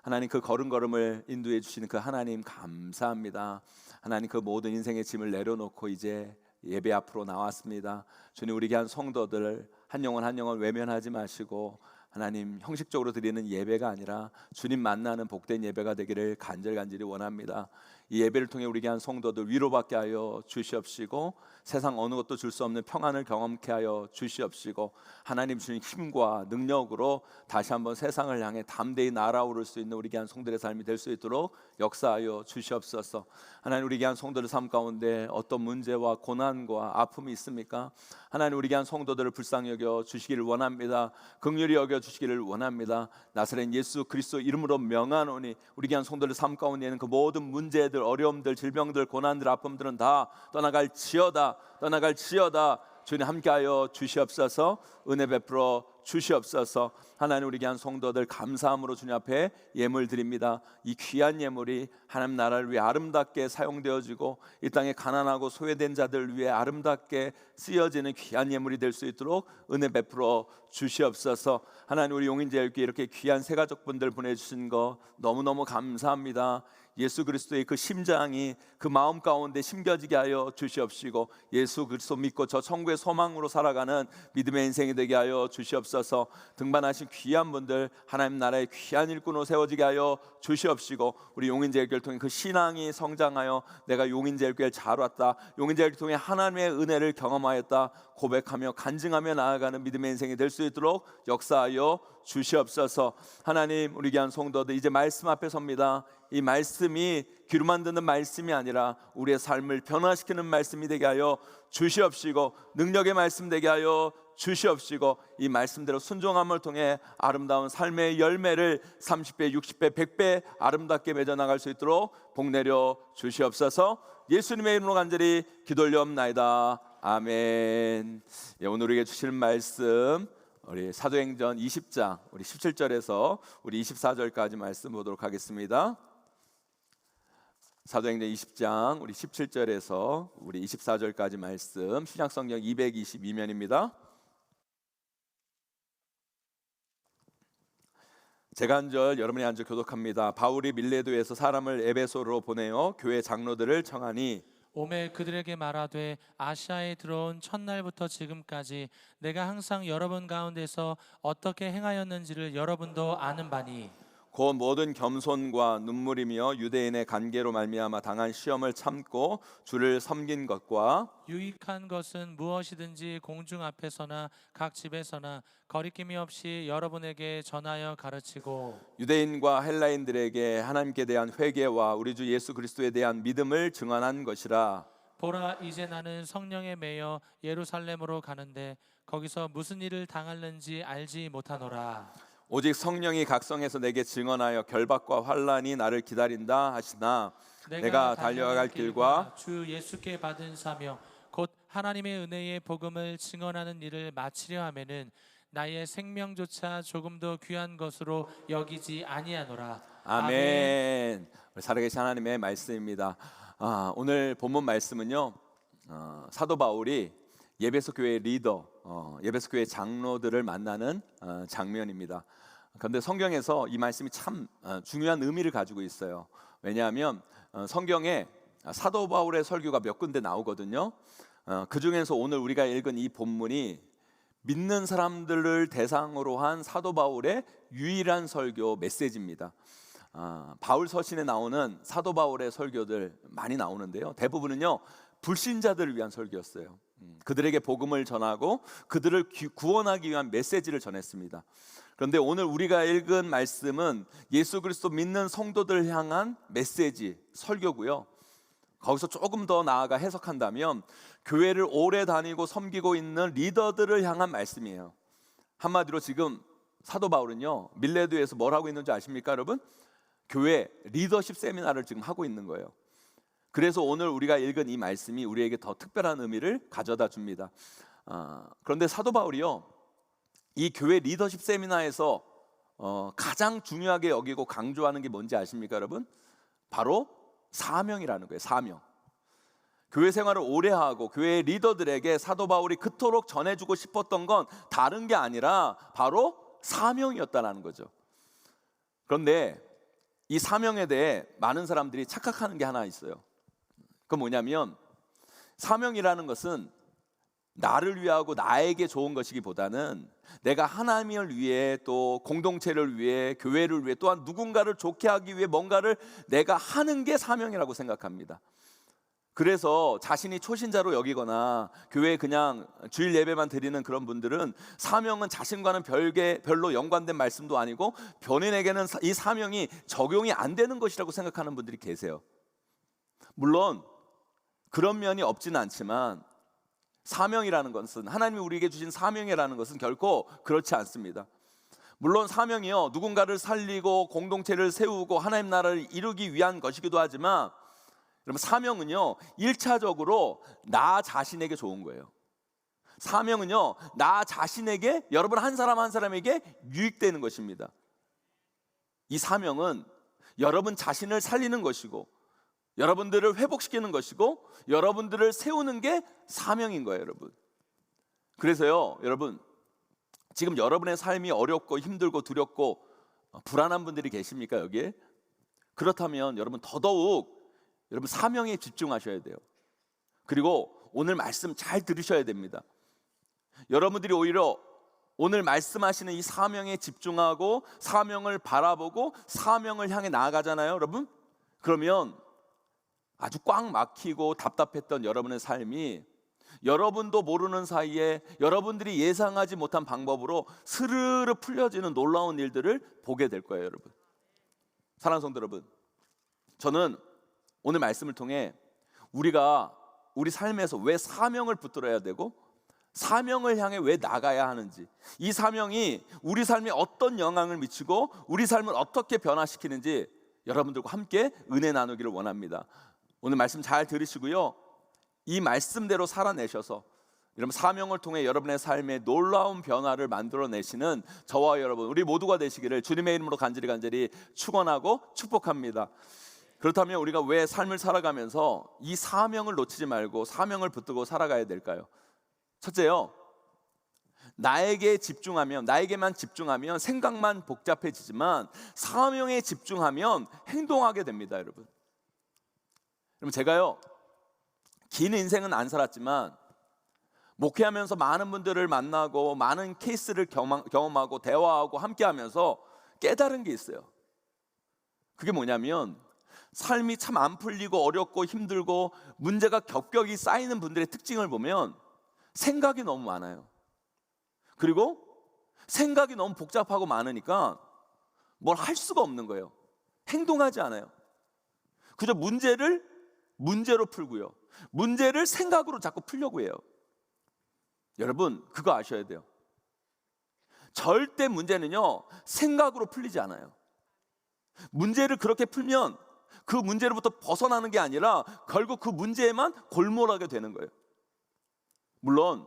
하나님 그 걸음걸음을 인도해 주시는 그 하나님 감사합니다. 하나님 그 모든 인생의 짐을 내려놓고 이제 예배 앞으로 나왔습니다. 주님, 우리 귀한 성도들 한 영혼 한 영혼 외면하지 마시고 하나님, 형식적으로 드리는 예배가 아니라 주님 만나는 복된 예배가 되기를 간절히 원합니다. 이 예배를 통해 우리 귀한 성도들 위로받게 하여 주시옵시고 세상 어느 것도 줄 수 없는 평안을 경험케 하여 주시옵시고 하나님 주신 힘과 능력으로 다시 한번 세상을 향해 담대히 날아오를 수 있는 우리 귀한 성도들의 삶이 될 수 있도록 역사하여 주시옵소서. 하나님, 우리 귀한 성도들 삶 가운데 어떤 문제와 고난과 아픔이 있습니까? 하나님, 우리 귀한 성도들을 불쌍히 여겨 주시기를 원합니다. 긍휼히 여겨 주시기를 원합니다. 나사렛 예수 그리스도 이름으로 명하노니 우리 귀한 성도들 삶 가운데 있는 그 모든 문제들, 어려움들, 질병들, 고난들, 아픔들은 다 떠나갈지어다. 주님 함께하여 주시옵소서. 은혜 베풀어 주시옵소서. 하나님, 우리 귀한 성도들 감사함으로 주님 앞에 예물 드립니다. 이 귀한 예물이 하나님 나라를 위해 아름답게 사용되어지고 이 땅에 가난하고 소외된 자들을 위해 아름답게 쓰여지는 귀한 예물이 될 수 있도록 은혜 베풀어 주시옵소서. 하나님, 우리 용인제일교회 이렇게 귀한 새 가족분들 보내주신 거 너무너무 감사합니다. 예수 그리스도의 그 심장이 그 마음 가운데 심겨지게 하여 주시옵시고 예수 그리스도 믿고 저 천국의 소망으로 살아가는 믿음의 인생이 되게 하여 주시옵소서. 등반하신 귀한 분들 하나님 나라의 귀한 일꾼으로 세워지게 하여 주시옵시고 우리 용인제일교회를 통해 그 신앙이 성장하여 내가 용인제일교회를 잘 왔다, 용인제일교회를 통해 하나님의 은혜를 경험하였다 고백하며 간증하며 나아가는 믿음의 인생이 될 수 있도록 역사하여 주시옵소서. 하나님, 우리 귀한 성도들 이제 말씀 앞에 섭니다. 이 말씀이 귀로만 듣는 말씀이 아니라 우리의 삶을 변화시키는 말씀이 되게 하여 주시옵시고 능력의 말씀 되게 하여 주시옵시고 이 말씀대로 순종함을 통해 아름다운 삶의 열매를 30배, 60배, 100배 아름답게 맺어나갈 수 있도록 복 내려 주시옵소서. 예수님의 이름으로 간절히 기도 올려옵나이다. 아멘. 예, 오늘 우리에게 주실 말씀 우리 사도행전 20장 우리 17절에서 우리 24절까지 말씀 보도록 하겠습니다. 사도행전 20장 우리 17절에서 우리 24절까지 말씀 신약성경 222면입니다. 제가 한 절 여러분이 한 절 교독합니다. 바울이 밀레도에서 사람을 에베소로 보내어 교회 장로들을 청하니 오매 그들에게 말하되 아시아에 들어온 첫날부터 지금까지 내가 항상 여러분 가운데서 어떻게 행하였는지를 여러분도 아는 바니 곧 모든 겸손과 눈물이며 유대인의 관계로 말미암아 당한 시험을 참고 주를 섬긴 것과 유익한 것은 무엇이든지 공중 앞에서나 각 집에서나 거리낌이 없이 여러분에게 전하여 가르치고 유대인과 헬라인들에게 하나님께 대한 회개와 우리 주 예수 그리스도에 대한 믿음을 증언한 것이라. 보라, 이제 나는 성령에 매여 예루살렘으로 가는데 거기서 무슨 일을 당할는지 알지 못하노라. 오직 성령이 각성해서 내게 증언하여 결박과 환난이 나를 기다린다 하시나 내가 달려갈 길과 주 예수께 받은 사명 곧 하나님의 은혜의 복음을 증언하는 일을 마치려 하면은 나의 생명조차 조금도 귀한 것으로 여기지 아니하노라. 아멘. 우리 살아계신 하나님의 말씀입니다. 오늘 본문 말씀은요, 사도 바울이 예배소 교회 리더, 예배소 교회 장로들을 만나는 장면입니다. 그런데 성경에서 이 말씀이 참 중요한 의미를 가지고 있어요. 왜냐하면 성경에 사도 바울의 설교가 몇 군데 나오거든요. 그 중에서 오늘 우리가 읽은 이 본문이 믿는 사람들을 대상으로 한 사도 바울의 유일한 설교 메시지입니다. 바울 서신에 나오는 사도 바울의 설교들 많이 나오는데요, 대부분은요 불신자들을 위한 설교였어요. 그들에게 복음을 전하고 그들을 구원하기 위한 메시지를 전했습니다. 그런데 오늘 우리가 읽은 말씀은 예수 그리스도 믿는 성도들을 향한 메시지, 설교고요. 거기서 조금 더 나아가 해석한다면 교회를 오래 다니고 섬기고 있는 리더들을 향한 말씀이에요. 한마디로 지금 사도 바울은요 밀레도에서 뭘 하고 있는지 아십니까 여러분? 교회 리더십 세미나를 지금 하고 있는 거예요. 그래서 오늘 우리가 읽은 이 말씀이 우리에게 더 특별한 의미를 가져다 줍니다. 그런데 사도 바울이요 이 교회 리더십 세미나에서 가장 중요하게 여기고 강조하는 게 뭔지 아십니까 여러분? 바로 사명이라는 거예요. 사명. 교회 생활을 오래 하고 교회 리더들에게 사도 바울이 그토록 전해주고 싶었던 건 다른 게 아니라 바로 사명이었다는 거죠. 그런데 이 사명에 대해 많은 사람들이 착각하는 게 하나 있어요. 그건 뭐냐면 사명이라는 것은 나를 위하고 나에게 좋은 것이기보다는 내가 하나님을 위해, 또 공동체를 위해, 교회를 위해, 또한 누군가를 좋게 하기 위해 뭔가를 내가 하는 게 사명이라고 생각합니다. 그래서 자신이 초신자로 여기거나 교회에 그냥 주일 예배만 드리는 그런 분들은 사명은 자신과는 별로 연관된 말씀도 아니고 본인에게는 이 사명이 적용이 안 되는 것이라고 생각하는 분들이 계세요. 물론 그런 면이 없지는 않지만 사명이라는 것은, 하나님이 우리에게 주신 사명이라는 것은 결코 그렇지 않습니다. 물론 사명이요, 누군가를 살리고 공동체를 세우고 하나님 나라를 이루기 위한 것이기도 하지만, 여러분, 사명은요 1차적으로 나 자신에게 좋은 거예요. 사명은요 나 자신에게, 여러분 한 사람 한 사람에게 유익되는 것입니다. 이 사명은 여러분 자신을 살리는 것이고, 여러분들을 회복시키는 것이고, 여러분들을 세우는 게 사명인 거예요, 여러분. 그래서요, 여러분, 지금 여러분의 삶이 어렵고 힘들고 두렵고 불안한 분들이 계십니까, 여기에? 그렇다면 여러분 더더욱 여러분 사명에 집중하셔야 돼요. 그리고 오늘 말씀 잘 들으셔야 됩니다. 여러분들이 오히려 오늘 말씀하시는 이 사명에 집중하고 사명을 바라보고 사명을 향해 나아가잖아요, 여러분. 그러면 아주 꽉 막히고 답답했던 여러분의 삶이 여러분도 모르는 사이에 여러분들이 예상하지 못한 방법으로 스르르 풀려지는 놀라운 일들을 보게 될 거예요, 여러분. 사랑하는 성도 여러분, 저는 오늘 말씀을 통해 우리가 우리 삶에서 왜 사명을 붙들어야 되고 사명을 향해 왜 나가야 하는지, 이 사명이 우리 삶에 어떤 영향을 미치고 우리 삶을 어떻게 변화시키는지 여러분들과 함께 은혜 나누기를 원합니다. 오늘 말씀 잘 들으시고요, 이 말씀대로 살아내셔서 여러분 사명을 통해 여러분의 삶에 놀라운 변화를 만들어내시는 저와 여러분, 우리 모두가 되시기를 주님의 이름으로 간절히 축원하고 축복합니다. 그렇다면 우리가 왜 삶을 살아가면서 이 사명을 놓치지 말고 사명을 붙들고 살아가야 될까요? 첫째요, 나에게만 집중하면 생각만 복잡해지지만 사명에 집중하면 행동하게 됩니다, 여러분. 여러분, 제가요 긴 인생은 안 살았지만 목회하면서 많은 분들을 만나고 많은 케이스를 경험하고 대화하고 함께하면서 깨달은 게 있어요. 그게 뭐냐면, 삶이 참 안 풀리고 어렵고 힘들고 문제가 겹겹이 쌓이는 분들의 특징을 보면 생각이 너무 많아요. 그리고 생각이 너무 복잡하고 많으니까 뭘 할 수가 없는 거예요. 행동하지 않아요. 그저 문제로 풀고요, 문제를 생각으로 자꾸 풀려고 해요. 여러분, 그거 아셔야 돼요. 절대 문제는요 생각으로 풀리지 않아요. 문제를 그렇게 풀면 그 문제로부터 벗어나는 게 아니라 결국 그 문제에만 골몰하게 되는 거예요. 물론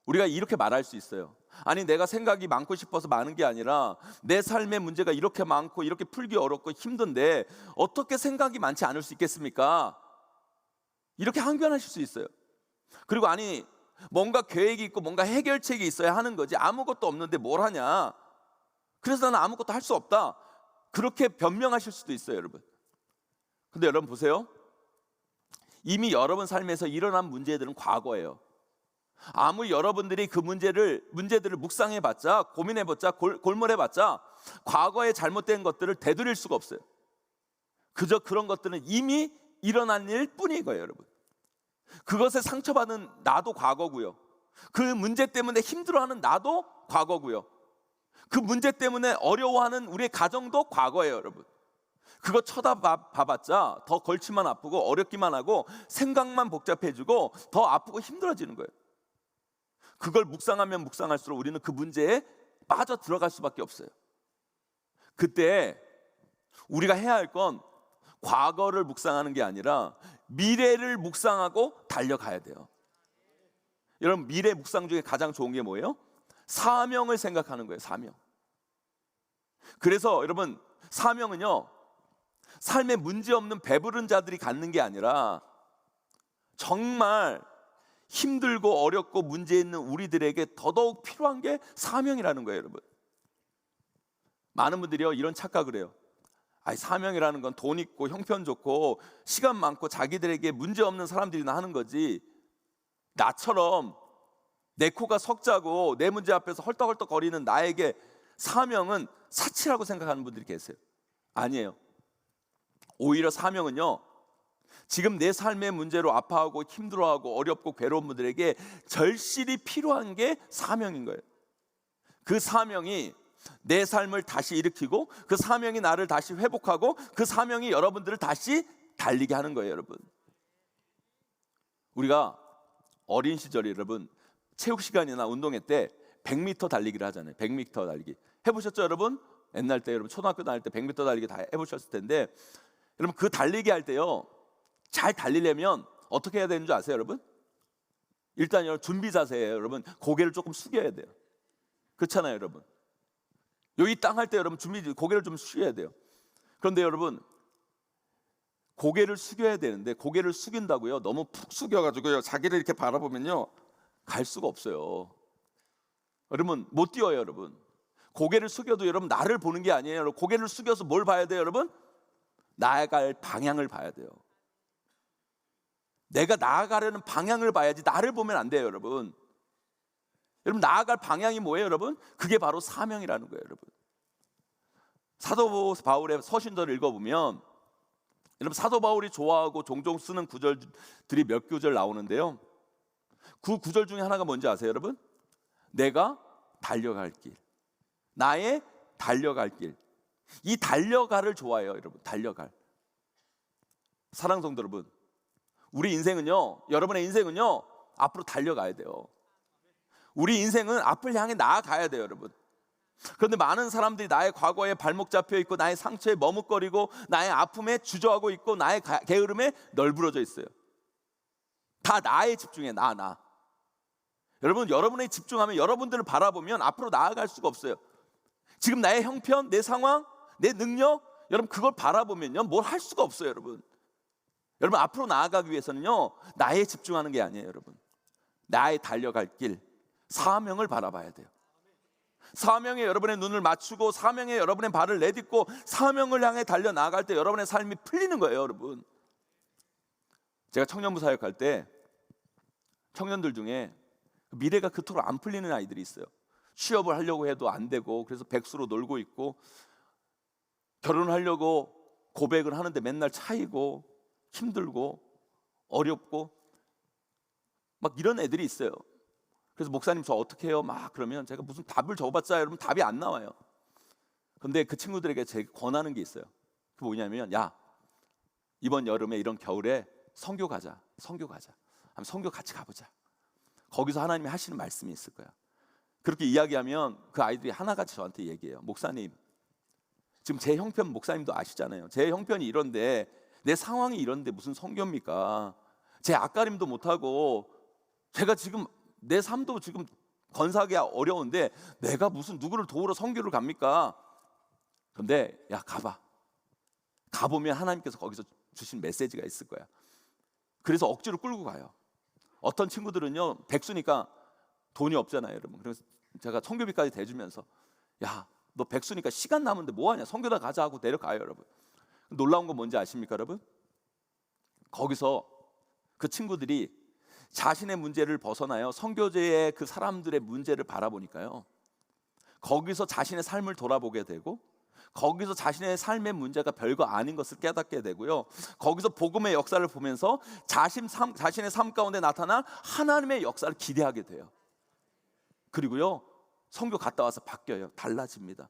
우리가 이렇게 말할 수 있어요. 아니, 내가 생각이 많고 싶어서 많은 게 아니라 내 삶의 문제가 이렇게 많고 이렇게 풀기 어렵고 힘든데 어떻게 생각이 많지 않을 수 있겠습니까? 이렇게 항변하실 수 있어요. 그리고 아니, 뭔가 계획이 있고 뭔가 해결책이 있어야 하는 거지, 아무것도 없는데 뭘 하냐, 그래서 나는 아무것도 할 수 없다, 그렇게 변명하실 수도 있어요, 여러분. 근데 여러분 보세요, 이미 여러분 삶에서 일어난 문제들은 과거예요. 아무리 여러분들이 그 문제들을 묵상해봤자, 고민해봤자, 골몰해봤자 과거에 잘못된 것들을 되돌릴 수가 없어요. 그저 그런 것들은 이미 일어난 일 뿐인 거예요, 여러분. 그것에 상처받은 나도 과거고요, 그 문제 때문에 힘들어하는 나도 과거고요, 그 문제 때문에 어려워하는 우리의 가정도 과거예요, 여러분. 그거 쳐다봐봤자 더 걸치만 아프고 어렵기만 하고 생각만 복잡해지고 더 아프고 힘들어지는 거예요. 그걸 묵상하면 묵상할수록 우리는 그 문제에 빠져 들어갈 수밖에 없어요. 그때 우리가 해야 할 건 과거를 묵상하는 게 아니라 미래를 묵상하고 달려가야 돼요. 여러분, 미래 묵상 중에 가장 좋은 게 뭐예요? 사명을 생각하는 거예요, 사명. 그래서 여러분, 사명은요 삶에 문제없는 배부른 자들이 갖는 게 아니라 정말 힘들고 어렵고 문제 있는 우리들에게 더더욱 필요한 게 사명이라는 거예요, 여러분. 많은 분들이요 이런 착각을 해요. 아니, 사명이라는 건 돈 있고 형편 좋고 시간 많고 자기들에게 문제 없는 사람들이나 하는 거지, 나처럼 내 코가 석자고 내 문제 앞에서 헐떡헐떡 거리는 나에게 사명은 사치라고 생각하는 분들이 계세요. 아니에요. 오히려 사명은요, 지금 내 삶의 문제로 아파하고 힘들어하고 어렵고 괴로운 분들에게 절실히 필요한 게 사명인 거예요. 그 사명이 내 삶을 다시 일으키고, 그 사명이 나를 다시 회복하고, 그 사명이 여러분들을 다시 달리게 하는 거예요. 여러분, 우리가 어린 시절에 여러분 체육 시간이나 운동회 때 100m 달리기를 하잖아요. 100m 달리기 해보셨죠 여러분? 옛날 때 여러분 초등학교 다닐 때 100m 달리기 다 해보셨을 텐데, 여러분 그 달리기 할 때요, 잘 달리려면 어떻게 해야 되는 줄 아세요 여러분? 일단 여러분 준비 자세예요. 여러분 고개를 조금 숙여야 돼요. 그렇잖아요 여러분. 여기 땅 할 때 여러분 고개를 좀 숙여야 돼요. 그런데 여러분 고개를 숙여야 되는데, 고개를 숙인다고요 너무 푹 숙여가지고요 자기를 이렇게 바라보면요 갈 수가 없어요. 여러분 못 뛰어요. 여러분 고개를 숙여도 여러분 나를 보는 게 아니에요. 여러분, 고개를 숙여서 뭘 봐야 돼요 여러분? 나아갈 방향을 봐야 돼요. 내가 나아가려는 방향을 봐야지 나를 보면 안 돼요 여러분. 여러분 나아갈 방향이 뭐예요 여러분? 그게 바로 사명이라는 거예요 여러분. 사도 바울의 서신서를 읽어보면 여러분 사도 바울이 좋아하고 종종 쓰는 구절들이 몇 구절 나오는데요, 그 구절 중에 하나가 뭔지 아세요 여러분? 내가 달려갈 길, 나의 달려갈 길. 이 달려갈을 좋아해요 여러분. 달려갈. 사랑하는 성도 여러분, 우리 인생은요, 여러분의 인생은요 앞으로 달려가야 돼요. 우리 인생은 앞을 향해 나아가야 돼요 여러분. 그런데 많은 사람들이 나의 과거에 발목 잡혀 있고, 나의 상처에 머뭇거리고, 나의 아픔에 주저하고 있고, 나의 게으름에 널브러져 있어요. 다 나에 집중해. 나. 여러분, 여러분에 집중하면, 여러분들을 바라보면 앞으로 나아갈 수가 없어요. 지금 나의 형편, 내 상황, 내 능력, 여러분 그걸 바라보면요 뭘 할 수가 없어요 여러분. 여러분 앞으로 나아가기 위해서는요 나에 집중하는 게 아니에요 여러분. 나의 달려갈 길, 사명을 바라봐야 돼요. 사명에 여러분의 눈을 맞추고, 사명에 여러분의 발을 내딛고, 사명을 향해 달려 나아갈 때 여러분의 삶이 풀리는 거예요 여러분. 제가 청년부 사역할 때 청년들 중에 미래가 그토록 안 풀리는 아이들이 있어요. 취업을 하려고 해도 안 되고, 그래서 백수로 놀고 있고, 결혼하려고 고백을 하는데 맨날 차이고 힘들고 어렵고 막 이런 애들이 있어요. 그래서 목사님 저 어떻게 해요? 막 그러면 제가 무슨 답을 줘봤자 여러분 답이 안 나와요. 근데 그 친구들에게 제가 권하는 게 있어요. 그게 뭐냐면, 야 이번 여름에 이런 겨울에 선교 가자. 한번 선교 같이 가보자. 거기서 하나님이 하시는 말씀이 있을 거야. 그렇게 이야기하면 그 아이들이 하나같이 저한테 얘기해요. 목사님, 지금 제 형편 목사님도 아시잖아요. 제 형편이 이런데, 내 상황이 이런데 무슨 선교입니까? 제 앞가림도 못하고, 제가 지금 내 삶도 지금 건사하기 어려운데 내가 무슨 누구를 도우러 선교를 갑니까? 근데 야 가봐. 가보면 하나님께서 거기서 주신 메시지가 있을 거야. 그래서 억지로 끌고 가요. 어떤 친구들은요 백수니까 돈이 없잖아요 여러분. 그래서 제가 선교비까지 대주면서, 야 너 백수니까 시간 남은데 뭐하냐, 선교다 가자 하고 데려가요 여러분. 놀라운 건 뭔지 아십니까 여러분? 거기서 그 친구들이 자신의 문제를 벗어나요 선교제의 그 사람들의 문제를 바라보니까요, 거기서 자신의 삶을 돌아보게 되고, 거기서 자신의 삶의 문제가 별거 아닌 것을 깨닫게 되고요, 거기서 복음의 역사를 보면서 자신의 삶 가운데 나타난 하나님의 역사를 기대하게 돼요. 그리고요 선교 갔다 와서 바뀌어요. 달라집니다.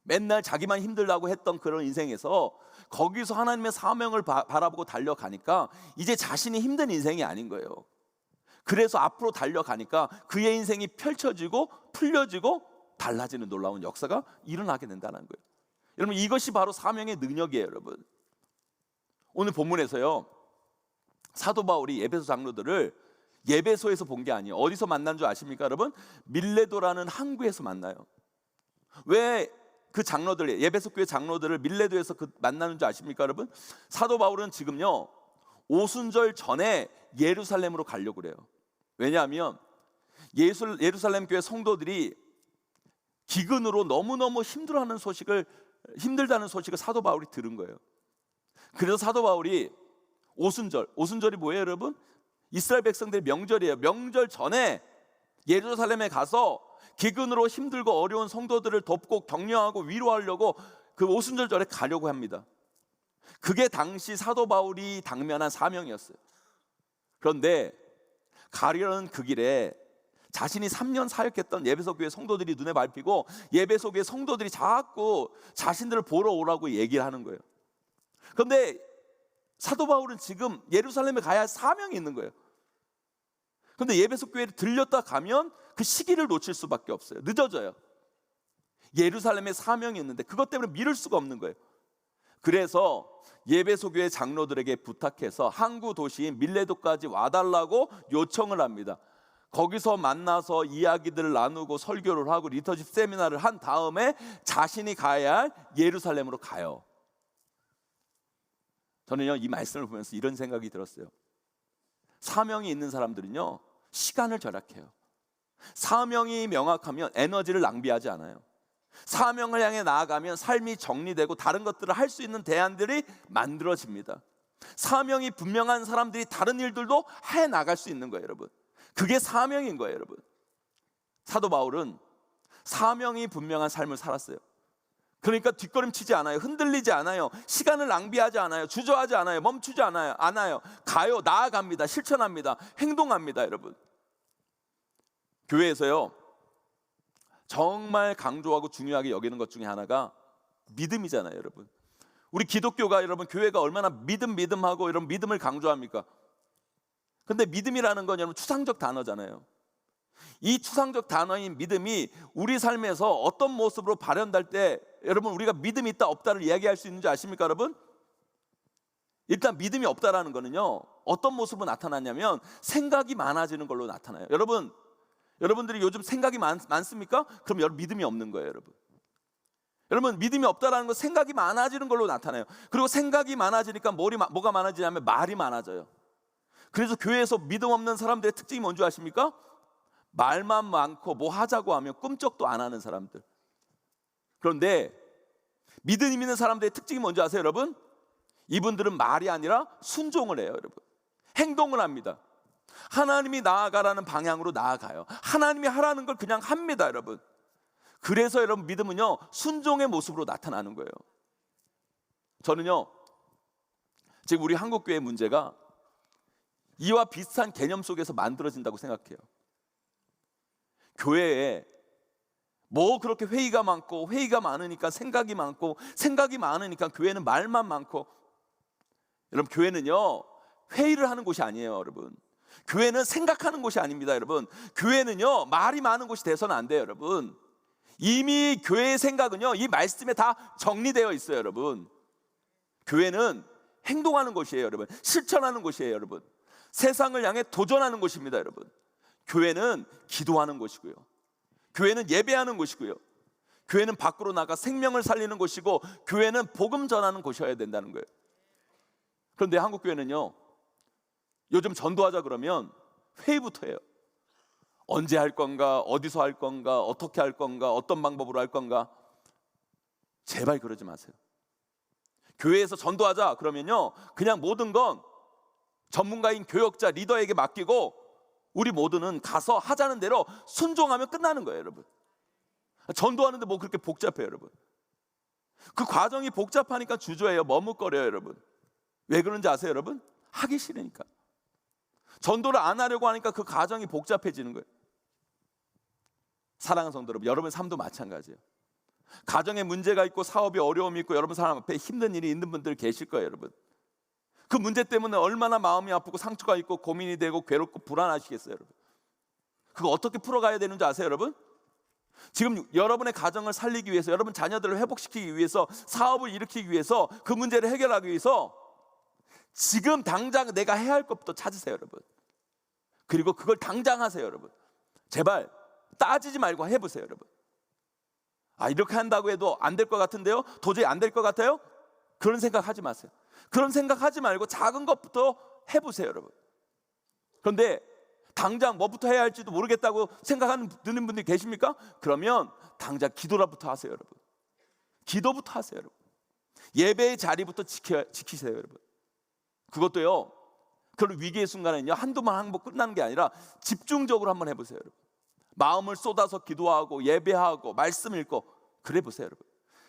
맨날 자기만 힘들다고 했던 그런 인생에서 거기서 하나님의 사명을 바라보고 달려가니까 이제 자신이 힘든 인생이 아닌 거예요. 그래서 앞으로 달려가니까 그의 인생이 펼쳐지고 풀려지고 달라지는 놀라운 역사가 일어나게 된다는 거예요. 여러분 이것이 바로 사명의 능력이에요 여러분. 오늘 본문에서요 사도 바울이 에베소 장로들을 예배소에서 본 게 아니에요. 어디서 만난 줄 아십니까 여러분? 밀레도라는 항구에서 만나요. 왜 그 장로들, 예배소 교회 장로들을 밀레도에서 만나는 줄 아십니까 여러분? 사도 바울은 지금요 오순절 전에 예루살렘으로 가려고 그래요. 왜냐하면 예루살렘 교회 성도들이 기근으로 너무너무 힘들어하는 소식을 힘들다는 소식을 사도 바울이 들은 거예요. 그래서 사도 바울이 오순절이 뭐예요, 여러분? 이스라엘 백성들의 명절이에요. 명절 전에 예루살렘에 가서 기근으로 힘들고 어려운 성도들을 돕고 격려하고 위로하려고 그 오순절 절에 가려고 합니다. 그게 당시 사도 바울이 당면한 사명이었어요. 그런데 가려는 그 길에 자신이 3년 사역했던 예배소 교회 성도들이 눈에 밟히고 예배소 교회 성도들이 자꾸 자신들을 보러 오라고 얘기를 하는 거예요. 그런데 사도 바울은 지금 예루살렘에 가야 할 사명이 있는 거예요. 그런데 예배소 교회를 들렸다 가면 그 시기를 놓칠 수밖에 없어요. 늦어져요. 예루살렘에 사명이 있는데 그것 때문에 미룰 수가 없는 거예요. 그래서 예배소 교회 장로들에게 부탁해서 항구 도시인 밀레도까지 와달라고 요청을 합니다. 거기서 만나서 이야기들을 나누고 설교를 하고 리터십 세미나를 한 다음에 자신이 가야 할 예루살렘으로 가요. 저는요, 이 말씀을 보면서 이런 생각이 들었어요. 사명이 있는 사람들은요, 시간을 절약해요. 사명이 명확하면 에너지를 낭비하지 않아요. 사명을 향해 나아가면 삶이 정리되고 다른 것들을 할 수 있는 대안들이 만들어집니다. 사명이 분명한 사람들이 다른 일들도 해 나갈 수 있는 거예요, 여러분. 그게 사명인 거예요, 여러분. 사도 바울은 사명이 분명한 삶을 살았어요. 그러니까 뒷걸음치지 않아요. 흔들리지 않아요. 시간을 낭비하지 않아요. 주저하지 않아요. 멈추지 않아요. 가요. 나아갑니다. 실천합니다. 행동합니다, 여러분. 교회에서요, 정말 강조하고 중요하게 여기는 것 중에 하나가 믿음이잖아요, 여러분. 우리 기독교가, 여러분, 교회가 얼마나 믿음하고 이런 믿음을 강조합니까? 근데 믿음이라는 건 여러분 추상적 단어잖아요. 이 추상적 단어인 믿음이 우리 삶에서 어떤 모습으로 발현될 때 여러분 우리가 믿음이 있다 없다를 이야기할 수 있는지 아십니까, 여러분? 일단 믿음이 없다라는 거는요, 어떤 모습으로 나타나냐면 생각이 많아지는 걸로 나타나요. 여러분들이 요즘 생각이 많습니까? 그럼 여러분 믿음이 없는 거예요, 여러분. 여러분 믿음이 없다라는 건 생각이 많아지는 걸로 나타나요. 그리고 생각이 많아지니까 뭐가 많아지냐면 말이 많아져요. 그래서 교회에서 믿음 없는 사람들의 특징이 뭔지 아십니까? 말만 많고 뭐 하자고 하면 꿈쩍도 안 하는 사람들. 그런데 믿음 있는 사람들의 특징이 뭔지 아세요, 여러분? 이분들은 말이 아니라 순종을 해요, 여러분. 행동을 합니다. 하나님이 나아가라는 방향으로 나아가요. 하나님이 하라는 걸 그냥 합니다, 여러분. 그래서 여러분 믿음은요, 순종의 모습으로 나타나는 거예요. 저는요, 지금 우리 한국교회 문제가 이와 비슷한 개념 속에서 만들어진다고 생각해요. 교회에 뭐 그렇게 회의가 많으니까 생각이 많으니까 교회는 말만 많고. 여러분 교회는요, 회의를 하는 곳이 아니에요, 여러분. 교회는 생각하는 곳이 아닙니다, 여러분. 교회는요, 말이 많은 곳이 돼서는 안 돼요, 여러분. 이미 교회의 생각은요, 이 말씀에 다 정리되어 있어요, 여러분. 교회는 행동하는 곳이에요, 여러분. 실천하는 곳이에요, 여러분. 세상을 향해 도전하는 곳입니다, 여러분. 교회는 기도하는 곳이고요. 교회는 예배하는 곳이고요. 교회는 밖으로 나가 생명을 살리는 곳이고, 교회는 복음 전하는 곳이어야 된다는 거예요. 그런데 한국 교회는요, 요즘 전도하자 그러면 회의부터 해요. 언제 할 건가, 어디서 할 건가, 어떻게 할 건가, 어떤 방법으로 할 건가. 제발 그러지 마세요. 교회에서 전도하자 그러면요, 그냥 모든 건 전문가인 교역자, 리더에게 맡기고 우리 모두는 가서 하자는 대로 순종하면 끝나는 거예요, 여러분. 전도하는데 뭐 그렇게 복잡해요, 여러분. 그 과정이 복잡하니까 주저해요, 머뭇거려요, 여러분. 왜 그런지 아세요, 여러분? 하기 싫으니까. 전도를 안 하려고 하니까 그 과정이 복잡해지는 거예요. 사랑하는 성도 여러분, 여러분 삶도 마찬가지예요. 가정에 문제가 있고 사업에 어려움이 있고 여러분 사람 앞에 힘든 일이 있는 분들 계실 거예요, 여러분. 그 문제 때문에 얼마나 마음이 아프고 상처가 있고 고민이 되고 괴롭고 불안하시겠어요, 여러분. 그거 어떻게 풀어가야 되는지 아세요, 여러분? 지금 여러분의 가정을 살리기 위해서, 여러분 자녀들을 회복시키기 위해서, 사업을 일으키기 위해서, 그 문제를 해결하기 위해서 지금 당장 내가 해야 할 것부터 찾으세요, 여러분. 그리고 그걸 당장 하세요, 여러분. 제발 따지지 말고 해보세요, 여러분. 이렇게 한다고 해도 안 될 것 같은데요? 도저히 안 될 것 같아요? 그런 생각 하지 마세요. 그런 생각 하지 말고 작은 것부터 해보세요, 여러분. 그런데 당장 뭐부터 해야 할지도 모르겠다고 생각하는 분들이 계십니까? 그러면 당장 기도라부터 하세요, 여러분. 기도부터 하세요, 여러분. 예배의 자리부터 지키세요, 여러분. 그것도요, 그런 위기의 순간에는요, 한두번 항복 끝나는 게 아니라 집중적으로 한번 해보세요, 여러분. 마음을 쏟아서 기도하고 예배하고 말씀 읽고 그래 보세요, 여러분.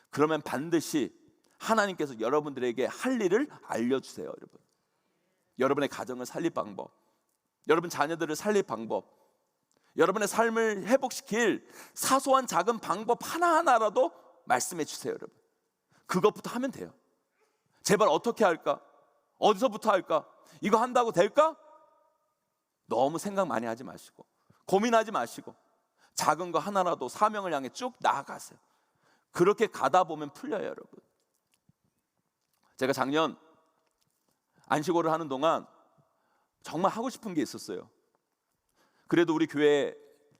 그러면 반드시 하나님께서 여러분들에게 할 일을 알려주세요, 여러분. 여러분의 가정을 살릴 방법, 여러분 자녀들을 살릴 방법, 여러분의 삶을 회복시킬 사소한 작은 방법 하나하나라도 말씀해 주세요, 여러분. 그것부터 하면 돼요. 제발 어떻게 할까? 어디서부터 할까? 이거 한다고 될까? 너무 생각 많이 하지 마시고 고민하지 마시고 작은 거 하나라도 사명을 향해 쭉 나아가세요. 그렇게 가다 보면 풀려요, 여러분. 제가 작년 안식월을 하는 동안 정말 하고 싶은 게 있었어요. 그래도 우리 교회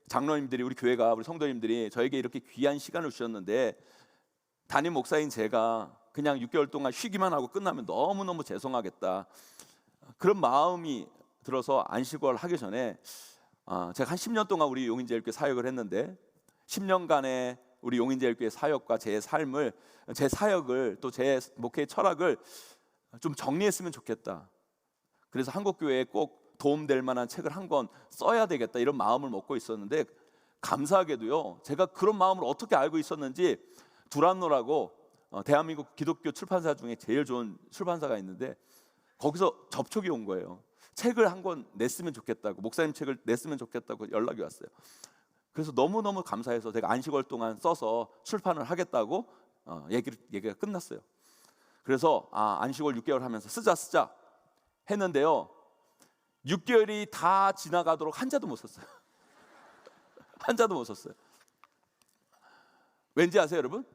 장로님들이, 우리 교회가, 우리 성도님들이 저에게 이렇게 귀한 시간을 주셨는데 담임 목사인 제가 그냥 6개월 동안 쉬기만 하고 끝나면 너무너무 죄송하겠다, 그런 마음이 들어서 안식월 하기 전에 제가 한 10년 동안 우리 용인제일교회 사역을 했는데 10년간의 우리 용인제일교회 사역과 제 삶을, 제 사역을, 또 제 목회의 철학을 좀 정리했으면 좋겠다. 그래서 한국교회에 꼭 도움될 만한 책을 한 권 써야 되겠다, 이런 마음을 먹고 있었는데 감사하게도요, 제가 그런 마음을 어떻게 알고 있었는지 두란노라고 대한민국 기독교 출판사 중에 제일 좋은 출판사가 있는데 거기서 접촉이 온 거예요. 책을 한 권 냈으면 좋겠다고, 목사님 책을 냈으면 좋겠다고 연락이 왔어요. 그래서 너무너무 감사해서 제가 안식월 동안 써서 출판을 하겠다고 얘기가 끝났어요. 그래서 안식월 6개월 하면서 쓰자 했는데요, 6개월이 다 지나가도록 한 자도 못 썼어요. 한 자도 못 썼어요. 왠지 아세요, 여러분?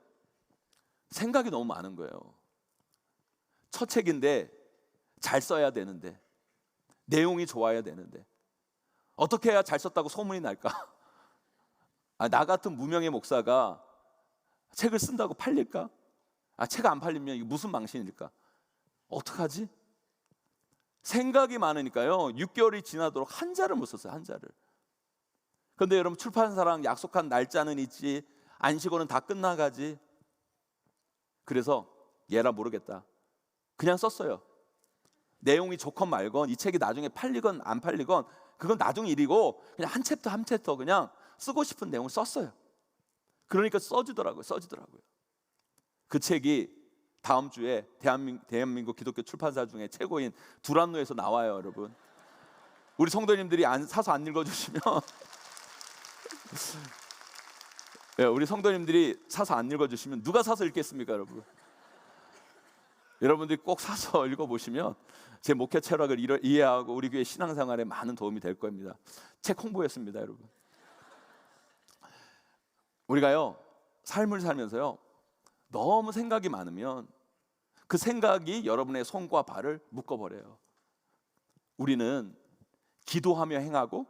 생각이 너무 많은 거예요. 첫 책인데 잘 써야 되는데, 내용이 좋아야 되는데, 어떻게 해야 잘 썼다고 소문이 날까? 나 같은 무명의 목사가 책을 쓴다고 팔릴까? 책 안 팔리면 이게 무슨 망신일까? 어떡하지? 생각이 많으니까요, 6개월이 지나도록 한 자를 못 썼어요, 한 자를. 그런데 여러분, 출판사랑 약속한 날짜는 있지, 안식월은 다 끝나가지. 그래서 얘라 모르겠다, 그냥 썼어요. 내용이 좋건 말건, 이 책이 나중에 팔리건 안 팔리건 그건 나중 일이고, 그냥 한 챕터 한 챕터 그냥 쓰고 싶은 내용을 썼어요. 그러니까 써지더라고요. 그 책이 다음 주에 대한민국 기독교 출판사 중에 최고인 두란노에서 나와요, 여러분. 우리 성도님들이 사서 안 읽어주시면 우리 성도님들이 사서 안 읽어주시면 누가 사서 읽겠습니까, 여러분? 여러분들이 꼭 사서 읽어보시면 제 목회 철학을 이해하고 우리 교회 신앙생활에 많은 도움이 될 겁니다. 책 홍보였습니다, 여러분. 우리가요, 삶을 살면서요, 너무 생각이 많으면 그 생각이 여러분의 손과 발을 묶어버려요. 우리는 기도하며 행하고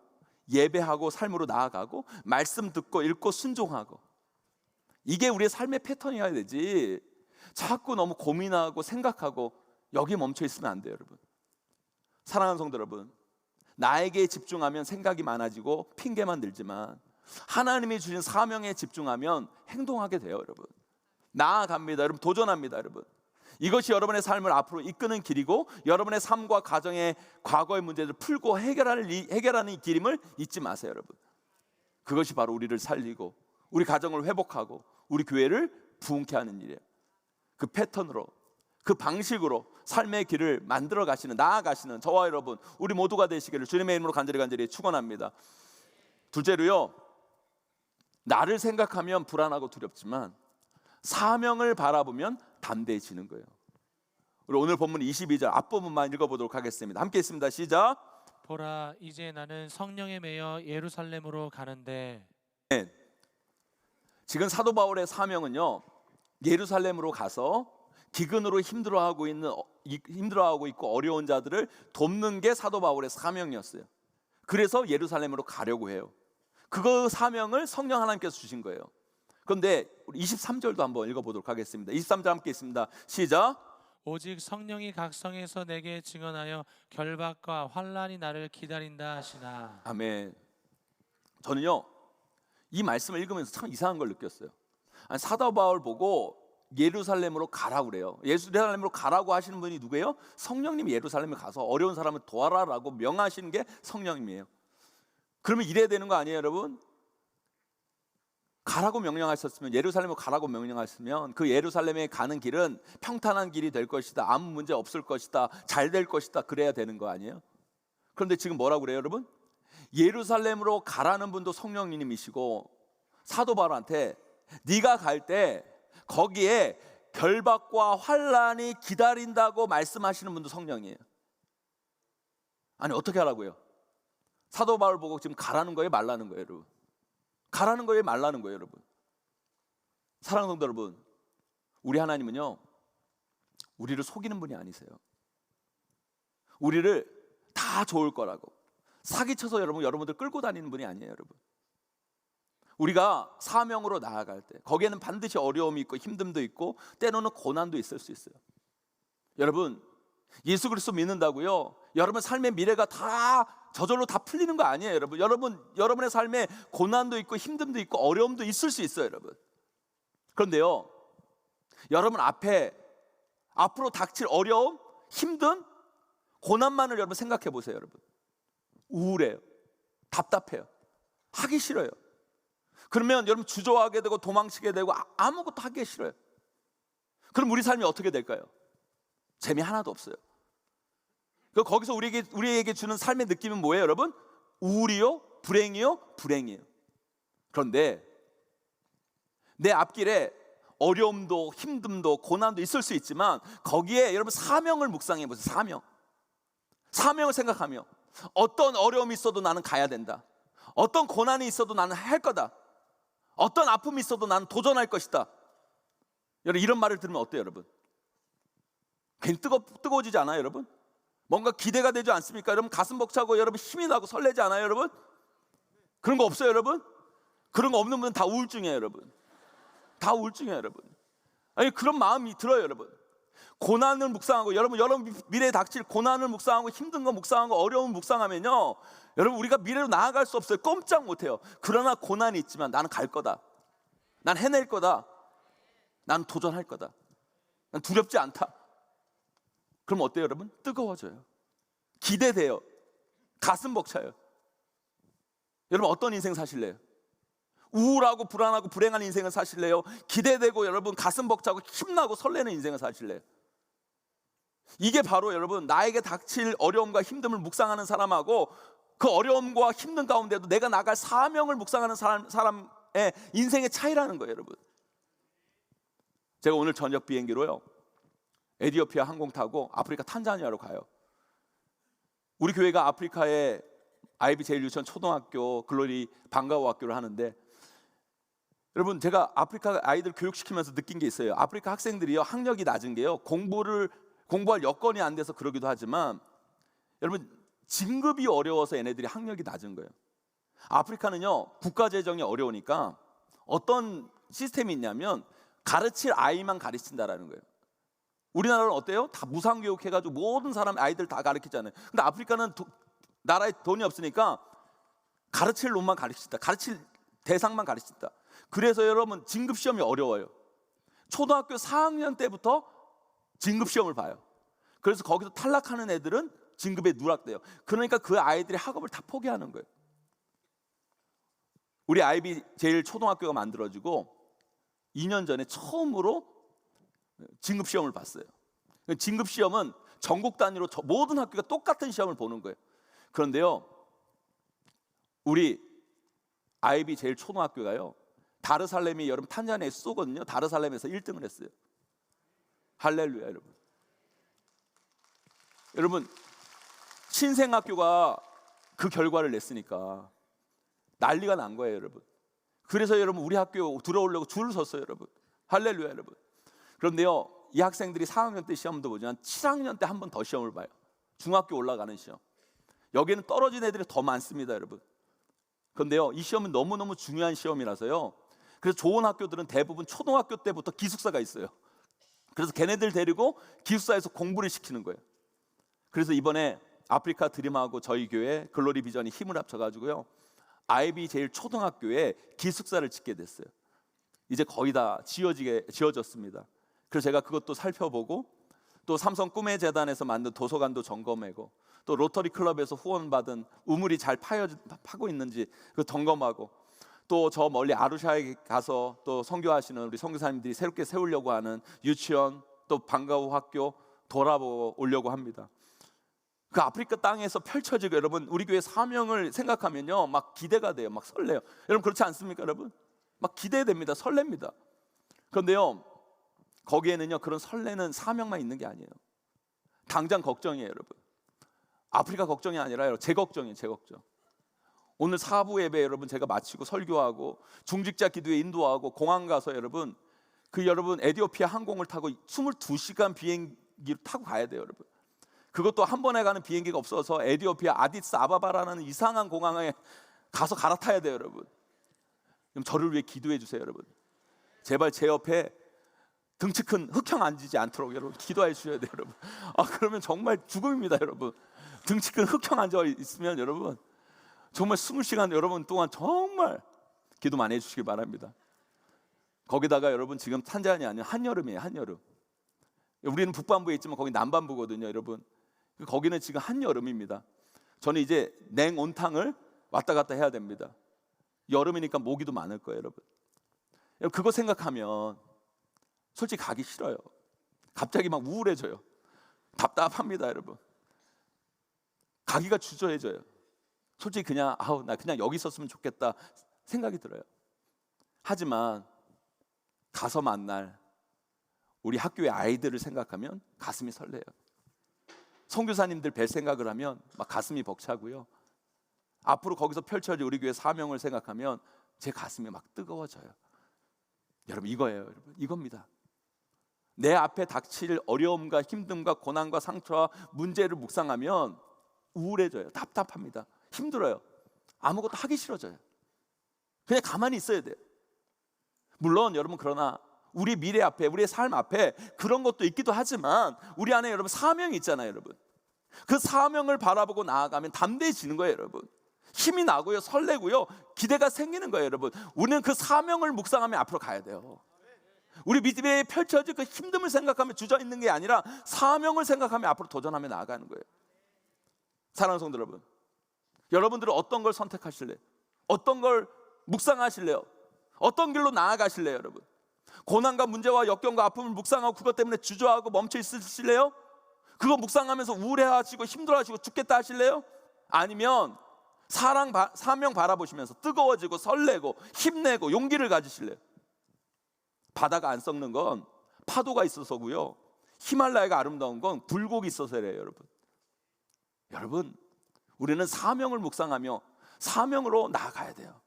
예배하고 삶으로 나아가고 말씀 듣고 읽고 순종하고, 이게 우리의 삶의 패턴이어야 되지, 자꾸 너무 고민하고 생각하고 여기 멈춰 있으면 안 돼요, 여러분. 사랑하는 성도 여러분, 나에게 집중하면 생각이 많아지고 핑계만 들지만 하나님이 주신 사명에 집중하면 행동하게 돼요, 여러분. 나아갑니다, 여러분. 도전합니다, 여러분. 이것이 여러분의 삶을 앞으로 이끄는 길이고, 여러분의 삶과 가정의 과거의 문제들을 풀고 해결하는 이 길임을 잊지 마세요, 여러분. 그것이 바로 우리를 살리고 우리 가정을 회복하고 우리 교회를 부흥케 하는 일이에요. 그 패턴으로, 그 방식으로 삶의 길을 만들어 가시는, 나아가시는 저와 여러분, 우리 모두가 되시기를 주님의 이름으로 간절히 축원합니다. 둘째로요, 나를 생각하면 불안하고 두렵지만 사명을 바라보면 담대해지는 거예요. 우리 오늘 본문 22절 앞부분만 읽어보도록 하겠습니다. 함께 있습니다. 시작. 보라, 이제 나는 성령에 매여 예루살렘으로 가는데. 네. 지금 사도 바울의 사명은요, 예루살렘으로 가서 기근으로 힘들어하고 있고 어려운 자들을 돕는 게 사도 바울의 사명이었어요. 그래서 예루살렘으로 가려고 해요. 그 사명을 성령 하나님께서 주신 거예요. 그런데 우리 23절도 한번 읽어보도록 하겠습니다. 23절 함께 있습니다. 시작. 오직 성령이 각 성에서 내게 증언하여 결박과 환난이 나를 기다린다 하시나. 아멘. 저는요, 이 말씀을 읽으면서 참 이상한 걸 느꼈어요. 사도 바울 보고 예루살렘으로 가라고 그래요. 예루살렘으로 가라고 하시는 분이 누구예요? 성령님이 예루살렘에 가서 어려운 사람을 도와라라고 명하시는 게 성령님이에요. 그러면 이래야 되는 거 아니에요, 여러분? 가라고 명령하셨으면, 예루살렘으로 가라고 명령하셨으면 그 예루살렘에 가는 길은 평탄한 길이 될 것이다, 아무 문제 없을 것이다, 잘 될 것이다, 그래야 되는 거 아니에요? 그런데 지금 뭐라고 그래요, 여러분? 예루살렘으로 가라는 분도 성령님이시고 사도 바울한테 네가 갈 때 거기에 결박과 환란이 기다린다고 말씀하시는 분도 성령이에요. 아니 어떻게 하라고요? 사도 바울 보고 지금 가라는 거예요, 말라는 거예요, 여러분? 가라는 거예요, 말라는 거예요, 여러분? 사랑하는 성도 여러분, 우리 하나님은요, 우리를 속이는 분이 아니세요. 우리를 다 좋을 거라고 사기쳐서 여러분들 끌고 다니는 분이 아니에요, 여러분. 우리가 사명으로 나아갈 때 거기에는 반드시 어려움이 있고 힘듦도 있고 때로는 고난도 있을 수 있어요. 여러분, 예수 그리스도 믿는다고요, 여러분 삶의 미래가 다 저절로 다 풀리는 거 아니에요, 여러분. 여러분의 삶에 고난도 있고 힘듦도 있고 어려움도 있을 수 있어요, 여러분. 그런데요, 여러분 앞으로 닥칠 어려움, 힘든 고난만을 여러분 생각해 보세요, 여러분. 우울해요, 답답해요, 하기 싫어요. 그러면 여러분 주저하게 되고 도망치게 되고 아무것도 하기 싫어요. 그럼 우리 삶이 어떻게 될까요? 재미 하나도 없어요. 거기서 우리에게 주는 삶의 느낌은 뭐예요, 여러분? 우울이요, 불행이요, 불행이에요. 그런데 내 앞길에 어려움도 힘듦도 고난도 있을 수 있지만 거기에 여러분 사명을 묵상해 보세요. 사명을 생각하며 어떤 어려움이 있어도 나는 가야 된다, 어떤 고난이 있어도 나는 할 거다, 어떤 아픔이 있어도 나는 도전할 것이다. 여러분 이런 말을 들으면 어때요, 여러분? 괜히 뜨거워지지 않아요, 여러분? 뭔가 기대가 되지 않습니까? 여러분 가슴 벅차고 여러분 힘이 나고 설레지 않아요, 여러분? 그런 거 없어요, 여러분? 그런 거 없는 분은 다 우울증이에요, 여러분. 다 우울증이에요, 여러분. 아니 그런 마음이 들어요, 여러분. 고난을 묵상하고 여러분 미래에 닥칠 고난을 묵상하고 힘든 거 묵상하고 어려움 묵상하면요, 여러분 우리가 미래로 나아갈 수 없어요. 꼼짝 못해요. 그러나 고난이 있지만 나는 갈 거다, 난 해낼 거다, 난 도전할 거다, 난 두렵지 않다. 그럼 어때요, 여러분? 뜨거워져요, 기대돼요, 가슴 벅차요. 여러분 어떤 인생 사실래요? 우울하고 불안하고 불행한 인생을 사실래요? 기대되고 여러분 가슴 벅차고 힘나고 설레는 인생을 사실래요? 이게 바로 여러분 나에게 닥칠 어려움과 힘듦을 묵상하는 사람하고 그 어려움과 힘든 가운데도 내가 나갈 사명을 묵상하는 사람의 인생의 차이라는 거예요, 여러분. 제가 오늘 저녁 비행기로요, 에티오피아 항공 타고 아프리카 탄자니아로 가요. 우리 교회가 아프리카에 아이비 제일 유치원 초등학교 글로리 방과후 학교를 하는데, 여러분 제가 아프리카 아이들 교육시키면서 느낀 게 있어요. 아프리카 학생들이요, 학력이 낮은 게요, 공부할 여건이 안 돼서 그러기도 하지만 여러분 진급이 어려워서 얘네들이 학력이 낮은 거예요. 아프리카는요 국가 재정이 어려우니까 어떤 시스템이 있냐면 가르칠 아이만 가르친다라는 거예요. 우리나라는 어때요? 다 무상교육 해가지고 모든 사람 아이들 다 가르치잖아요. 근데 아프리카는 나라에 돈이 없으니까 가르칠 놈만 가르친다, 가르칠 대상만 가르친다. 그래서 여러분 진급시험이 어려워요. 초등학교 4학년 때부터 진급시험을 봐요. 그래서 거기서 탈락하는 애들은 진급에 누락돼요. 그러니까 그 아이들이 학업을 다 포기하는 거예요. 우리 아이비 제일 초등학교가 만들어지고 2년 전에 처음으로 진급시험을 봤어요. 진급시험은 전국 단위로 모든 학교가 똑같은 시험을 보는 거예요. 그런데요, 우리 아이비 제일 초등학교가요, 다르살렘이 여러분 탄자니아의 수도거든요. 다르살렘에서 1등을 했어요. 할렐루야, 여러분. 여러분 신생학교가 그 결과를 냈으니까 난리가 난 거예요, 여러분. 그래서 여러분 우리 학교 들어오려고 줄을 섰어요, 여러분. 할렐루야, 여러분. 그런데요, 이 학생들이 4학년 때 시험도 보지만 7학년 때 한 번 더 시험을 봐요. 중학교 올라가는 시험. 여기는 떨어진 애들이 더 많습니다, 여러분. 그런데요, 이 시험은 너무너무 중요한 시험이라서요, 그래서 좋은 학교들은 대부분 초등학교 때부터 기숙사가 있어요. 그래서 걔네들 데리고 기숙사에서 공부를 시키는 거예요. 그래서 이번에 아프리카 드림하고 저희 교회 글로리 비전이 힘을 합쳐가지고요, 아이비 제일 초등학교에 기숙사를 짓게 됐어요. 이제 거의 다 지어졌습니다. 그래서 제가 그것도 살펴보고 또 삼성 꿈의 재단에서 만든 도서관도 점검하고 또 로터리 클럽에서 후원받은 우물이 잘 파고 있는지 그 점검하고 또 저 멀리 아루샤에 가서 또 선교하시는 우리 선교사님들이 새롭게 세우려고 하는 유치원 또 방과후 학교 돌아보고 오려고 합니다. 그 아프리카 땅에서 펼쳐지고 여러분 우리 교회 사명을 생각하면요 막 기대가 돼요. 막 설레요. 여러분 그렇지 않습니까 여러분? 막 기대됩니다. 설렙니다. 그런데요 거기에는요 그런 설레는 사명만 있는 게 아니에요. 당장 걱정이에요 여러분. 아프리카 걱정이 아니라요 제 걱정이에요. 제 걱정. 오늘 사부 예배 여러분 제가 마치고 설교하고 중직자 기도에 인도하고 공항 가서 여러분 여러분 에티오피아 항공을 타고 22시간 비행기를 타고 가야 돼요 여러분. 그것도 한 번에 가는 비행기가 없어서 에티오피아 아디스 아바바라는 이상한 공항에 가서 갈아타야 돼요 여러분. 그럼 저를 위해 기도해 주세요 여러분. 제발 제 옆에 등치 큰 흑형 앉지 않도록 여러분 기도해 주셔야 돼요 여러분. 그러면 정말 죽음입니다 여러분. 등치 큰 흑형 앉아 있으면 여러분 정말 20시간 여러분 동안 정말 기도 많이 해주시길 바랍니다. 거기다가 여러분 지금 탄자니 아니면 한여름이에요. 한여름. 우리는 북반부에 있지만 거기 남반부거든요 여러분. 거기는 지금 한여름입니다. 저는 이제 냉온탕을 왔다 갔다 해야 됩니다. 여름이니까 모기도 많을 거예요 여러분. 그거 생각하면 솔직히 가기 싫어요. 갑자기 막 우울해져요. 답답합니다 여러분. 가기가 주저해져요. 솔직히 그냥 나 그냥 여기 있었으면 좋겠다 생각이 들어요. 하지만 가서 만날 우리 학교의 아이들을 생각하면 가슴이 설레요. 선교사님들 뵐 생각을 하면 막 가슴이 벅차고요. 앞으로 거기서 펼쳐질 우리 교회 사명을 생각하면 제 가슴이 막 뜨거워져요. 여러분 이거예요 여러분. 이겁니다. 내 앞에 닥칠 어려움과 힘듦과 고난과 상처와 문제를 묵상하면 우울해져요. 답답합니다. 힘들어요. 아무것도 하기 싫어져요. 그냥 가만히 있어야 돼요. 물론 여러분 그러나 우리 미래 앞에 우리의 삶 앞에 그런 것도 있기도 하지만 우리 안에 여러분 사명이 있잖아요 여러분. 그 사명을 바라보고 나아가면 담대해지는 거예요 여러분. 힘이 나고요 설레고요 기대가 생기는 거예요 여러분. 우리는 그 사명을 묵상하며 앞으로 가야 돼요. 우리 미래에 펼쳐질 그 힘듦을 생각하며 주저있는 게 아니라 사명을 생각하며 앞으로 도전하며 나아가는 거예요. 사랑하는 성도 여러분, 여러분들은 어떤 걸 선택하실래요? 어떤 걸 묵상하실래요? 어떤 길로 나아가실래요 여러분? 고난과 문제와 역경과 아픔을 묵상하고 그것 때문에 주저하고 멈춰 있으실래요? 그거 묵상하면서 우울해하시고 힘들어하시고 죽겠다 하실래요? 아니면 사명 바라보시면서 뜨거워지고 설레고 힘내고 용기를 가지실래요? 바다가 안 썩는 건 파도가 있어서고요, 히말라야가 아름다운 건 굴곡이 있어서래요 여러분. 여러분 우리는 사명을 묵상하며 사명으로 나아가야 돼요.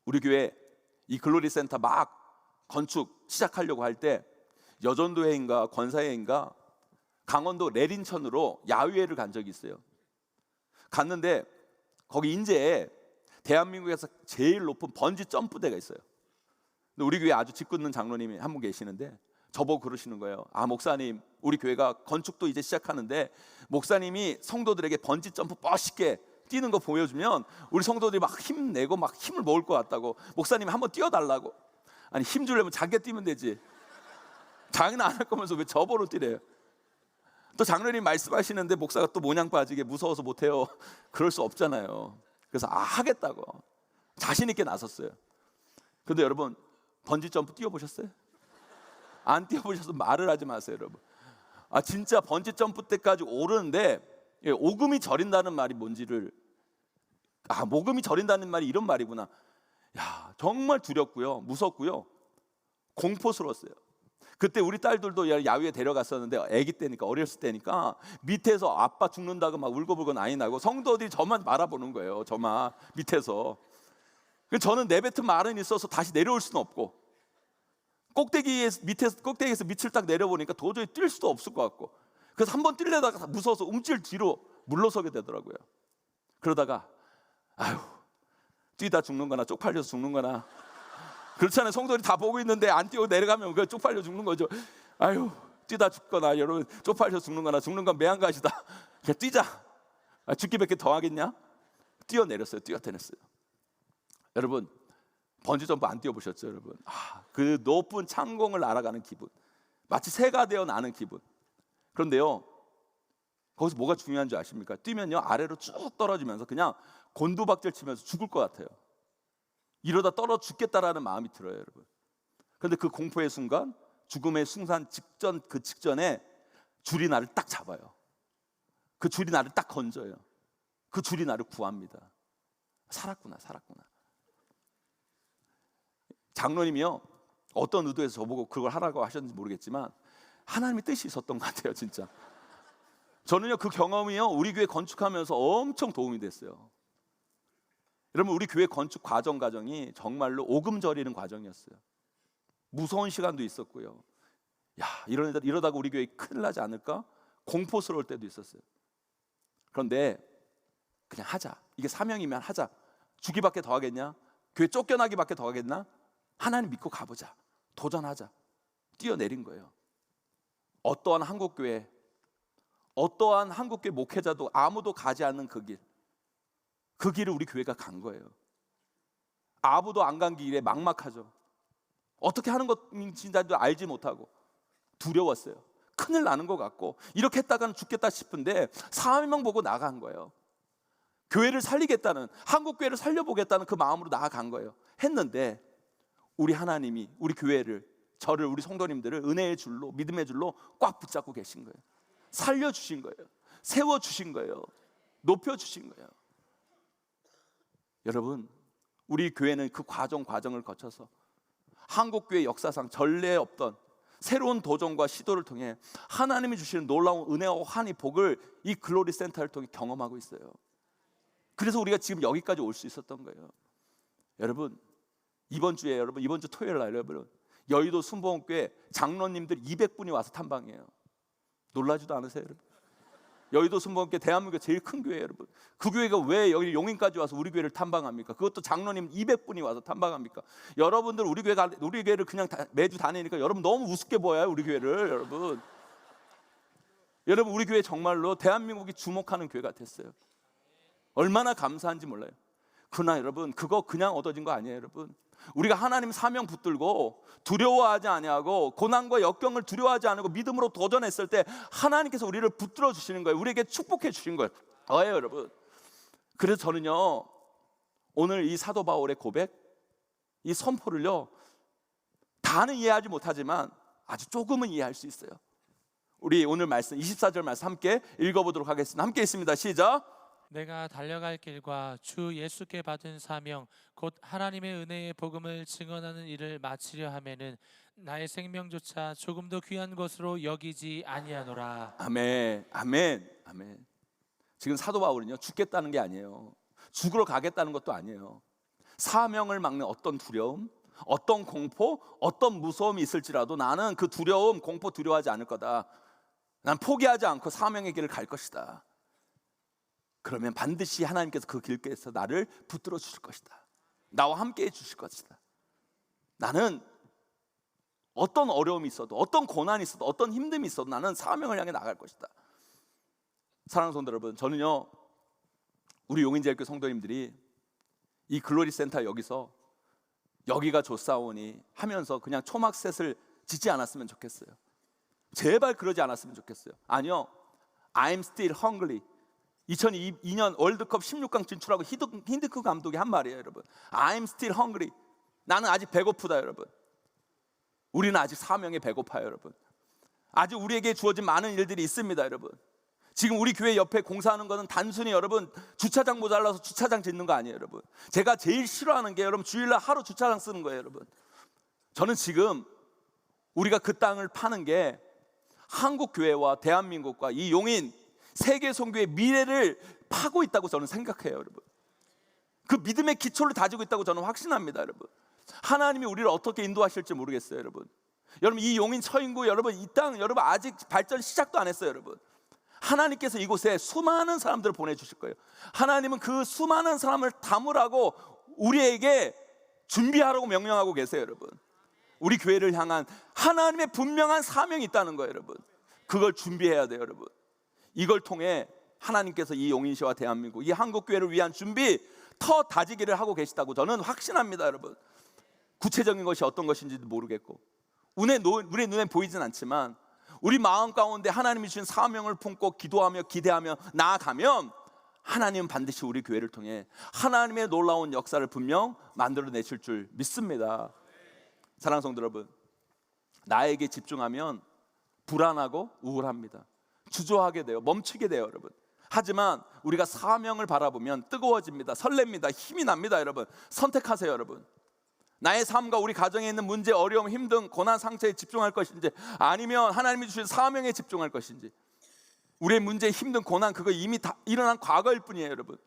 우리 교회 이 글로리 센터 막 건축 시작하려고 할 때 여전도회인가 권사회인가 강원도 레린천으로 야유회를 간 적이 있어요. 갔는데 거기 인제에 대한민국에서 제일 높은 번지 점프대가 있어요. 근데 우리 교회 아주 짓궂는 장로님이 한 분 계시는데 저보고 그러시는 거예요. 목사님, 우리 교회가 건축도 이제 시작하는데 목사님이 성도들에게 번지 점프 멋있게 뛰는 거 보여주면 우리 성도들이 막 힘내고 막 힘을 모을 것 같다고, 목사님이 한번 뛰어달라고. 아니 힘 주려면 자기가 뛰면 되지, 자기는 안 할 거면서 왜 저보러 뛰래요. 또 장로님 말씀하시는데 목사가 또 모냥 빠지게 무서워서 못해요. 그럴 수 없잖아요. 그래서 하겠다고 자신 있게 나섰어요. 근데 여러분 번지 점프 뛰어보셨어요? 안 뛰어보셔서 말을 하지 마세요 여러분. 진짜 번지 점프 때까지 오르는데 오금이 저린다는 말이 뭔지를, 모금이 저린다는 말이 이런 말이구나. 야, 정말 두렵고요, 무섭고요, 공포스러웠어요. 그때 우리 딸들도 야유에 데려갔었는데 아기 때니까, 어렸을 때니까 밑에서 아빠 죽는다고 막 울고불고 난리 나고 성도들이 저만 바라보는 거예요. 저만 밑에서. 저는 내뱉은 말은 있어서 다시 내려올 수는 없고, 꼭대기에서 밑을 딱 내려보니까 도저히 뛸 수도 없을 것 같고, 그래서 한번 뛰려다가 무서워서 움찔 뒤로 물러서게 되더라고요. 그러다가 뛰다 죽는 거나 쪽팔려서 죽는 거나 그렇잖아요. 성도들이 다 보고 있는데 안 뛰고 내려가면 그거 쪽팔려 죽는 거죠. 뛰다 죽거나 여러분 쪽팔려 죽는 거나, 죽는 건 매한가지다. 그냥 뛰자. 죽기밖에 더 하겠냐? 뛰어내렸어요. 뛰어내렸어요. 여러분 번지점프 안 뛰어보셨죠, 여러분? 그 높은 창공을 날아가는 기분, 마치 새가 되어 나는 기분. 그런데요, 거기서 뭐가 중요한 줄 아십니까? 뛰면요, 아래로 쭉 떨어지면서 그냥 곤두박질 치면서 죽을 것 같아요. 이러다 떨어져 죽겠다라는 마음이 들어요, 여러분. 그런데 그 공포의 순간, 죽음의 순간 직전, 그 직전에 줄이 나를 딱 잡아요. 그 줄이 나를 딱 건져요. 그 줄이 나를 구합니다. 살았구나. 장로님이요, 어떤 의도에서 저보고 그걸 하라고 하셨는지 모르겠지만 하나님의 뜻이 있었던 것 같아요, 진짜. 저는요, 그 경험이요, 우리 교회 건축하면서 엄청 도움이 됐어요. 여러분, 우리 교회 건축 과정이 정말로 오금 저리는 과정이었어요. 무서운 시간도 있었고요. 이러다가 우리 교회 큰일 나지 않을까? 공포스러울 때도 있었어요. 그런데 그냥 하자. 이게 사명이면 하자. 주기밖에 더 하겠냐? 교회 쫓겨나기밖에 더 하겠나? 하나님 믿고 가보자. 도전하자. 뛰어내린 거예요. 어떠한 한국교회 목회자도 아무도 가지 않는 그 길을 우리 교회가 간 거예요. 아무도 안 간 길에 막막하죠. 어떻게 하는 것인지도 알지 못하고 두려웠어요. 큰일 나는 것 같고 이렇게 했다가는 죽겠다 싶은데 사명 보고 나간 거예요. 교회를 살리겠다는, 한국교회를 살려보겠다는 그 마음으로 나아간 거예요. 했는데 우리 하나님이 우리 교회를, 저를, 우리 성도님들을 은혜의 줄로, 믿음의 줄로 꽉 붙잡고 계신 거예요. 살려주신 거예요. 세워주신 거예요. 높여주신 거예요. 여러분, 우리 교회는 그 과정을 거쳐서 한국교회 역사상 전례 없던 새로운 도전과 시도를 통해 하나님이 주시는 놀라운 은혜와 환희, 복을 이 글로리 센터를 통해 경험하고 있어요. 그래서 우리가 지금 여기까지 올 수 있었던 거예요. 여러분, 이번 주 토요일 날 여러분, 여의도 순복음교회 장로님들 200분이 와서 탐방해요. 놀라지도 않으세요, 여러분? 여의도 순복음교회 대한민국 제일 큰 교회예요, 여러분. 그 교회가 왜 여기 용인까지 와서 우리 교회를 탐방합니까? 그것도 장로님 200분이 와서 탐방합니까? 여러분들 우리 교회를 그냥 매주 다니니까 여러분 너무 우습게 보여요, 우리 교회를. 여러분 우리 교회 정말로 대한민국이 주목하는 교회가 됐어요. 얼마나 감사한지 몰라요. 그러나 여러분, 그거 그냥 얻어진 거 아니에요, 여러분. 우리가 하나님 사명 붙들고 두려워하지 아니하고 고난과 역경을 두려워하지 않고 믿음으로 도전했을 때 하나님께서 우리를 붙들어 주시는 거예요. 우리에게 축복해 주신 거예요. 여러분. 그래서 저는요, 오늘 이 사도 바울의 고백, 이 선포를요, 다는 이해하지 못하지만 아주 조금은 이해할 수 있어요. 우리 오늘 말씀 24절 말씀 함께 읽어보도록 하겠습니다. 함께 있습니다. 시작. 내가 달려갈 길과 주 예수께 받은 사명 곧 하나님의 은혜의 복음을 증언하는 일을 마치려 하면은 나의 생명조차 조금도 귀한 것으로 여기지 아니하노라. 아멘. 지금 사도 바울은요, 죽겠다는 게 아니에요. 죽으러 가겠다는 것도 아니에요. 사명을 막는 어떤 두려움, 어떤 공포, 어떤 무서움이 있을지라도 나는 그 두려움, 공포 두려워하지 않을 거다. 난 포기하지 않고 사명의 길을 갈 것이다. 그러면 반드시 하나님께서 그 길에서 나를 붙들어 주실 것이다. 나와 함께 해 주실 것이다. 나는 어떤 어려움이 있어도, 어떤 고난이 있어도, 어떤 힘듦이 있어도 나는 사명을 향해 나갈 것이다. 사랑하는 성도 여러분, 저는요, 우리 용인제일교회 성도님들이 이 글로리 센터 여기서 여기가 좋사오니 하면서 그냥 초막셋을 짓지 않았으면 좋겠어요. 제발 그러지 않았으면 좋겠어요. 아니요, I'm still hungry. 2002년 월드컵 16강 진출하고 힌드크 감독이 한 말이에요, 여러분. I'm still hungry. 나는 아직 배고프다, 여러분. 우리는 아직 사명에 배고파요, 여러분. 아직 우리에게 주어진 많은 일들이 있습니다, 여러분. 지금 우리 교회 옆에 공사하는 것은 단순히 여러분 주차장 모자라서 주차장 짓는 거 아니에요, 여러분. 제가 제일 싫어하는 게 여러분 주일날 하루 주차장 쓰는 거예요, 여러분. 저는 지금 우리가 그 땅을 파는 게 한국 교회와 대한민국과 이 용인 세계 선교의 미래를 파고 있다고 저는 생각해요, 여러분. 그 믿음의 기초를 다지고 있다고 저는 확신합니다, 여러분. 하나님이 우리를 어떻게 인도하실지 모르겠어요, 여러분. 여러분 이 용인 처인구, 여러분 이 땅, 여러분 아직 발전 시작도 안 했어요, 여러분. 하나님께서 이곳에 수많은 사람들을 보내주실 거예요. 하나님은 그 수많은 사람을 담으라고 우리에게 준비하라고 명령하고 계세요, 여러분. 우리 교회를 향한 하나님의 분명한 사명이 있다는 거예요, 여러분. 그걸 준비해야 돼요, 여러분. 이걸 통해 하나님께서 이 용인시와 대한민국, 이 한국교회를 위한 준비 더 다지기를 하고 계시다고 저는 확신합니다, 여러분. 구체적인 것이 어떤 것인지도 모르겠고 우리의 눈에 보이진 않지만 우리 마음 가운데 하나님이 주신 사명을 품고 기도하며 기대하며 나아가면 하나님은 반드시 우리 교회를 통해 하나님의 놀라운 역사를 분명 만들어내실 줄 믿습니다. 사랑하는 성도 여러분, 나에게 집중하면 불안하고 우울합니다. 주저하게 돼요. 멈추게 돼요, 여러분. 하지만 우리가 사명을 바라보면 뜨거워집니다. 설렙니다. 힘이 납니다, 여러분. 선택하세요, 여러분. 나의 삶과 우리 가정에 있는 문제, 어려움, 힘든 고난, 상처에 집중할 것인지 아니면 하나님이 주신 사명에 집중할 것인지. 우리의 문제, 힘든 고난 그거 이미 다 일어난 과거일 뿐이에요, 여러분.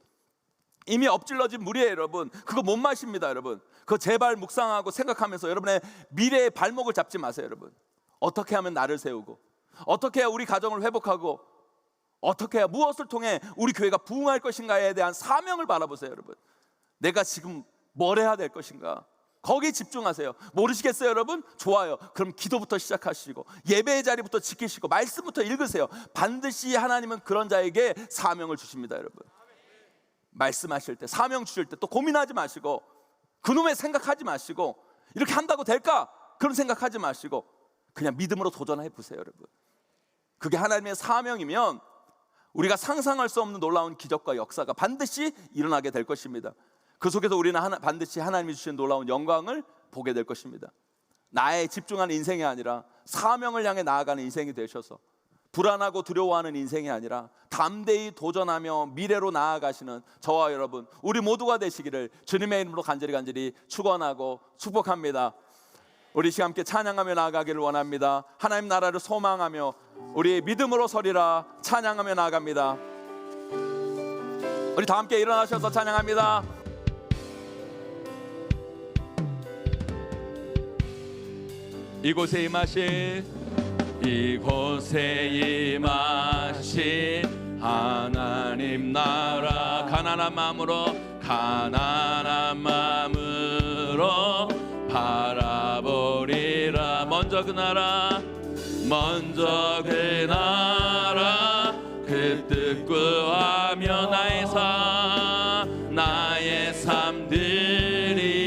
이미 엎질러진 물이에요, 여러분. 그거 못 마십니다, 여러분. 그거 제발 묵상하고 생각하면서 여러분의 미래의 발목을 잡지 마세요, 여러분. 어떻게 하면 나를 세우고 어떻게 해야 우리 가정을 회복하고 어떻게 해야 무엇을 통해 우리 교회가 부흥할 것인가에 대한 사명을 바라보세요, 여러분. 내가 지금 뭘 해야 될 것인가? 거기에 집중하세요. 모르시겠어요, 여러분? 좋아요. 그럼 기도부터 시작하시고 예배의 자리부터 지키시고 말씀부터 읽으세요. 반드시 하나님은 그런 자에게 사명을 주십니다, 여러분. 말씀하실 때, 사명 주실 때 또 고민하지 마시고 그놈의 생각하지 마시고 이렇게 한다고 될까? 그런 생각하지 마시고 그냥 믿음으로 도전해 보세요, 여러분. 그게 하나님의 사명이면 우리가 상상할 수 없는 놀라운 기적과 역사가 반드시 일어나게 될 것입니다. 그 속에서 우리는 반드시 하나님이 주신 놀라운 영광을 보게 될 것입니다. 나의 집중하는 인생이 아니라 사명을 향해 나아가는 인생이 되셔서 불안하고 두려워하는 인생이 아니라 담대히 도전하며 미래로 나아가시는 저와 여러분 우리 모두가 되시기를 주님의 이름으로 간절히 축원하고 축복합니다. 우리 시간 함께 찬양하며 나아가기를 원합니다. 하나님 나라를 소망하며 우리 믿음으로 서리라 찬양하며 나아갑니다. 우리 다 함께 일어나셔서 찬양합니다. 이곳에 임하신 하나님 나라 가난한 마음으로 바라보리라. 먼저 그 나라 그 뜻 구하며 나의 삶 드리니.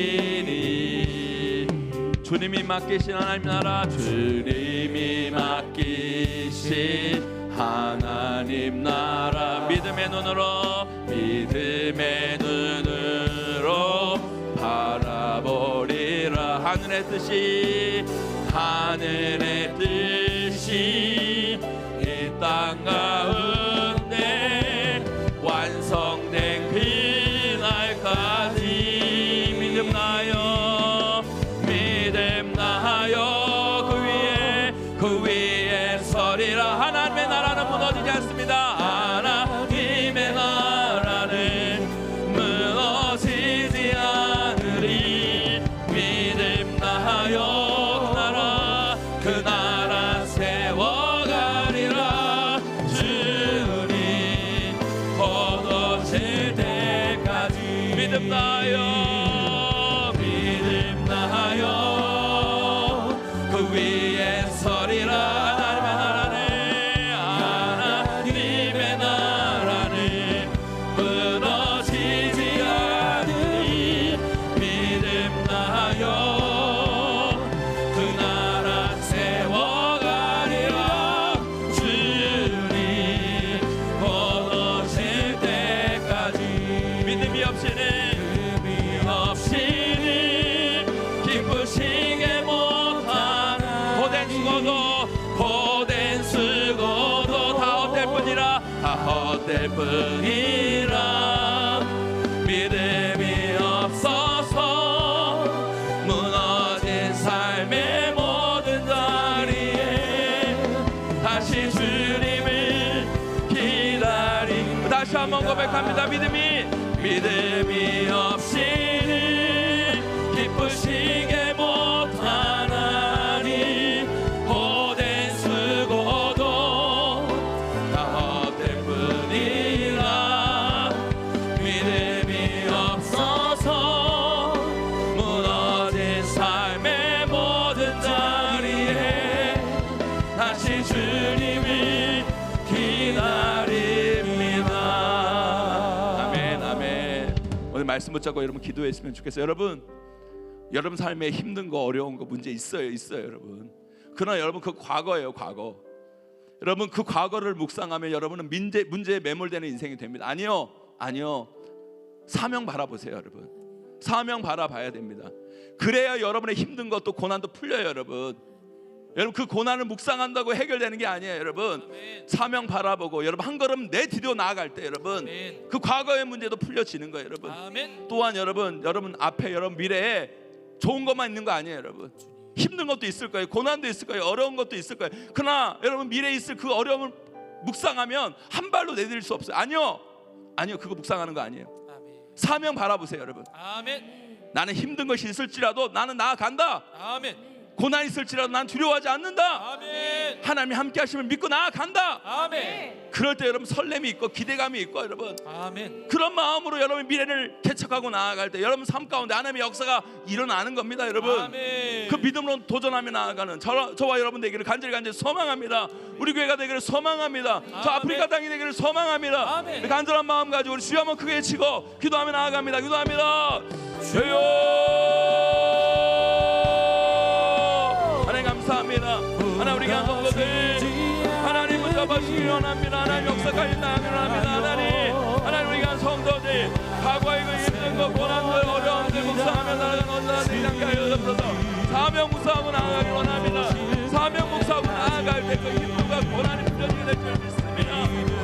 주님이 맡기신 하나님 나라, 주님이 맡기신 하나님 나라, 믿음의 눈으로 바라보리라. 하늘의 뜻이 이 땅 가운데 완성된 그날까지 믿음 나요 그 위에 서리라. 하나님의 나라는 무너지지 않습니다. 하나님의 나라는 무너지지 않으리. 믿음 나요 그 나라 세워가리라. 주님 거두실 때까지 믿음 나요 그 위에 서리라. 하나님의 나라는 무너지지 않으리. 믿음 나요 그 나라 세워가리라. 주님 거두실 때까지. 믿음이 없이는 기쁘시게 못하나. 고된 수고도 다 헛될 뿐이라. 믿음이 없어서 무너진 삶의 모든 자리에 다시 주님을 기다림. 다시 한번 고백합니다. 믿음이 없이는 기쁘시게 못하나니. 고된 수고도 다 헛될 뿐이라. 믿음이 없어서 무너진 삶의 모든 자리에 다시 주님을 기다립니다. 아멘. 오늘 말씀 붙잡고 여러분 기도했으면 좋겠어요. 여러분 여러분 삶에 힘든 거 어려운 거 문제 있어요 여러분. 그러나 여러분 그 과거예요 과거. 여러분 그 과거를 묵상하면 여러분은 문제에 매몰되는 인생이 됩니다. 아니요 사명 바라보세요 여러분. 사명 바라봐야 됩니다. 그래야 여러분의 힘든 것도 고난도 풀려요 여러분. 여러분 그 고난을 묵상한다고 해결되는 게 아니에요 여러분. 아멘. 사명 바라보고 여러분 한 걸음 내 뒤로 나아갈 때 여러분 아멘. 그 과거의 문제도 풀려지는 거예요 여러분. 아멘. 또한 여러분 앞에 여러분 미래에 좋은 것만 있는 거 아니에요 여러분. 힘든 것도 있을 거예요. 고난도 있을 거예요. 어려운 것도 있을 거예요. 그러나 여러분 미래에 있을 그 어려움을 묵상하면 한 발로 내디딜 수 없어요. 아니요 그거 묵상하는 거 아니에요. 아멘. 사명 바라보세요 여러분. 아멘. 나는 힘든 것이 있을지라도 나는 나아간다. 아멘. 고난이 있을지라도 난 두려워하지 않는다. 아멘. 하나님이 함께 하시면 믿고 나아간다. 아멘. 그럴 때 여러분 설렘이 있고 기대감이 있고 여러분 아멘. 그런 마음으로 여러분 미래를 개척하고 나아갈 때 여러분 삶 가운데 하나님의 역사가 일어나는 겁니다 여러분. 아멘. 그 믿음으로 도전하며 나아가는 저와 여러분 되기를 간절히 소망합니다. 우리 교회가 되기를 소망합니다. 저 아프리카 땅이 되기를 소망합니다. 아멘. 우리 간절한 마음 가지고 우리 주여 한번 크게 외치고 기도하며 나아갑니다. 기도합니다. 주여 하나님 감사합니다. 하나님 우리 교회 성도들 하나님 붙잡아주시기 원합니다. 하나님 역사까지 나아가기 원합니다. 하나님 우리 교회 성도들 과거의 그 힘든 것 고난들 어려움들 묵상하며 나아가는 원자들이 함께 하여 주옵소서. 사명 묵상하고 나아가기 원합니다. 사명 묵상하고 나아갈 때 그 힘든과 고난이 풀려지게 될 줄 믿습니다.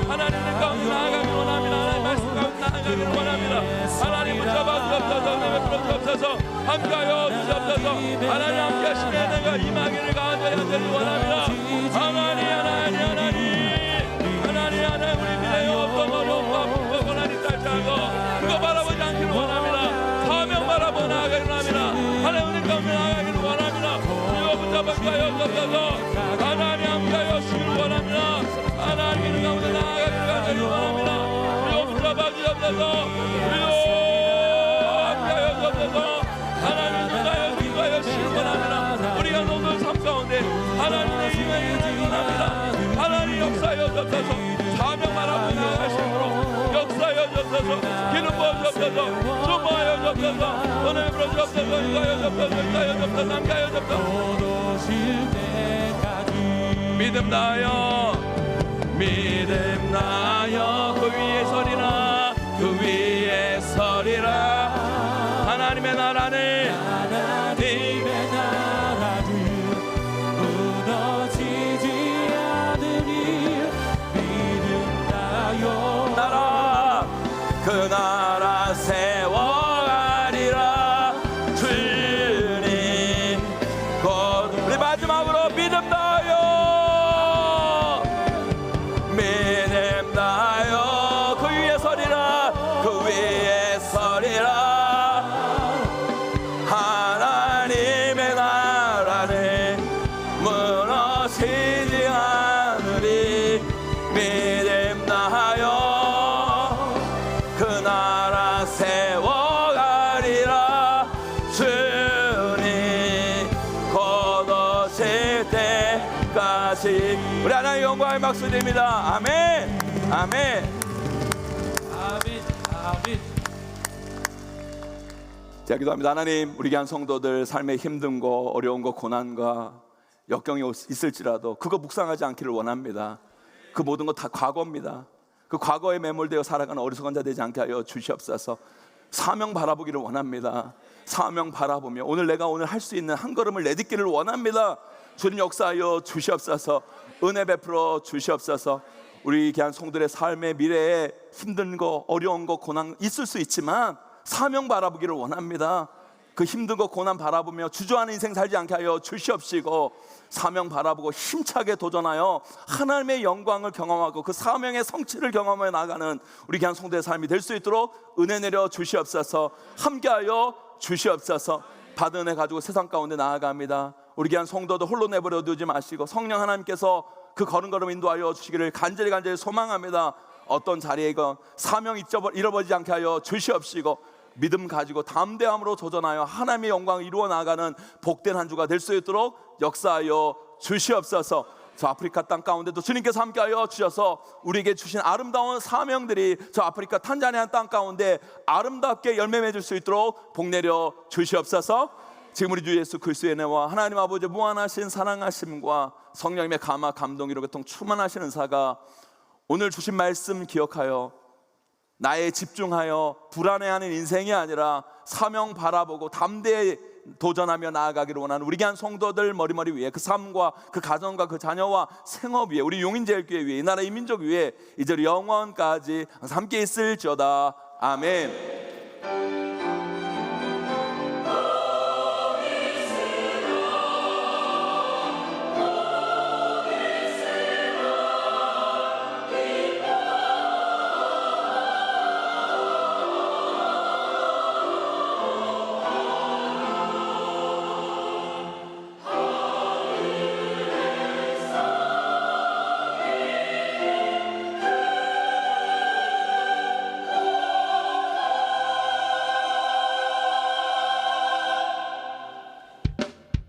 하나님의 가운데 나아가기 원합니다. 하나님 말씀 가운데 나아가기 원합니다. 하나님 붙잡아 주옵소서. 내가 주옵소서. 함께하여 주옵소서. 하나님 함께 하시면 내가 임하기를 간절히 원합니다. 하나님 우리 미래에 어떤 어려움과 아픔과 고난이 탈출하고 그거 바라보지 않기를 원합니다. 사명 바라보 나아가기를 원합니다. 하나님 은혜 가운데 나아가기를 원합니다. 주여 붙잡아 주옵소서. 하나님 함께하여 주시기를 원합니다. 하나님 은혜 가운데 나아가기를 간절히 원합니다. 주여 붙잡아 주옵소서. 주여 함께하여 주옵소서. 하나님 인도하여 주시기를 원합니다. 우리가 너무 삶 가운데 하나님의 임하기를 원합니다. 하나님 역사하여 주옵소서. 사명 바라보고 나아갈 수 있도록 역사하여 주옵소서. 기름 부어 주옵소서. 주모하여 주옵소서. 은혜 부어 주옵소서. 인도하여 주옵소서. 인도하여 주옵소서. 함께하여 주옵소서. 믿음 나여 그 위에 서리라. 그 위에 서리라. 하나님의 나라는 그 나라 세워가리라. 주님 곧 우리 마지막으로 믿음 다하여 그 위에 서리라. 그 위에 서리라. 하나님의 나라는 무너지지 않으리. 믿음 다하여 그 나라 세워가리라. 주님 곧 오실 때까지. 우리 하나님의 영광의 박수 드립니다. 아멘. 아멘. 아멘. 아멘. 자, 기도합니다. 하나님, 우리 교회 성도들 삶에 힘든 거, 어려운 거, 고난과 역경이 있을지라도 그거 묵상하지 않기를 원합니다. 그 모든 것 다 과거입니다. 그 과거에 매몰되어 살아가는 어리석은 자 되지 않게 하여 주시옵소서. 사명 바라보기를 원합니다. 사명 바라보며 내가 오늘 할 수 있는 한 걸음을 내딛기를 원합니다. 주님 역사하여 주시옵소서. 은혜 베풀어 주시옵소서. 우리 귀한 성도들의 삶의 미래에 힘든 거, 어려운 거, 고난 있을 수 있지만 사명 바라보기를 원합니다. 그 힘든 거 고난 바라보며 주저하는 인생 살지 않게 하여 주시옵시고, 사명 바라보고 힘차게 도전하여 하나님의 영광을 경험하고 그 사명의 성취를 경험해 나가는 우리 귀한 성도의 삶이 될 수 있도록 은혜 내려 주시옵소서. 함께하여 주시옵소서. 받은 은혜 가지고 세상 가운데 나아갑니다. 우리 귀한 성도도 홀로 내버려 두지 마시고 성령 하나님께서 그 걸음걸음 인도하여 주시기를 간절히 소망합니다. 어떤 자리에건 사명 잃어버리지 않게 하여 주시옵시고, 믿음 가지고 담대함으로 도전하여 하나님의 영광을 이루어 나가는 복된 한 주가 될 수 있도록 역사하여 주시옵소서. 저 아프리카 땅 가운데도 주님께서 함께하여 주셔서 우리에게 주신 아름다운 사명들이 저 아프리카 탄자니아 땅 가운데 아름답게 열매 맺을 수 있도록 복 내려 주시옵소서. 지금 우리 주 예수 그리스도의 은혜와 하나님 아버지 무한하신 사랑하심과 성령님의 감화 감동 교통 충만하신 은사가 오늘 주신 말씀 기억하여 나에 집중하여 불안해하는 인생이 아니라 사명 바라보고 담대히 도전하며 나아가기를 원하는 우리 교한 성도들 머리머리 위에 그 삶과 그 가정과 그 자녀와 생업 위에 우리 용인제일교회 위에 이 나라 이 민족 위에 이제 영원까지 함께 있을지어다. 아멘.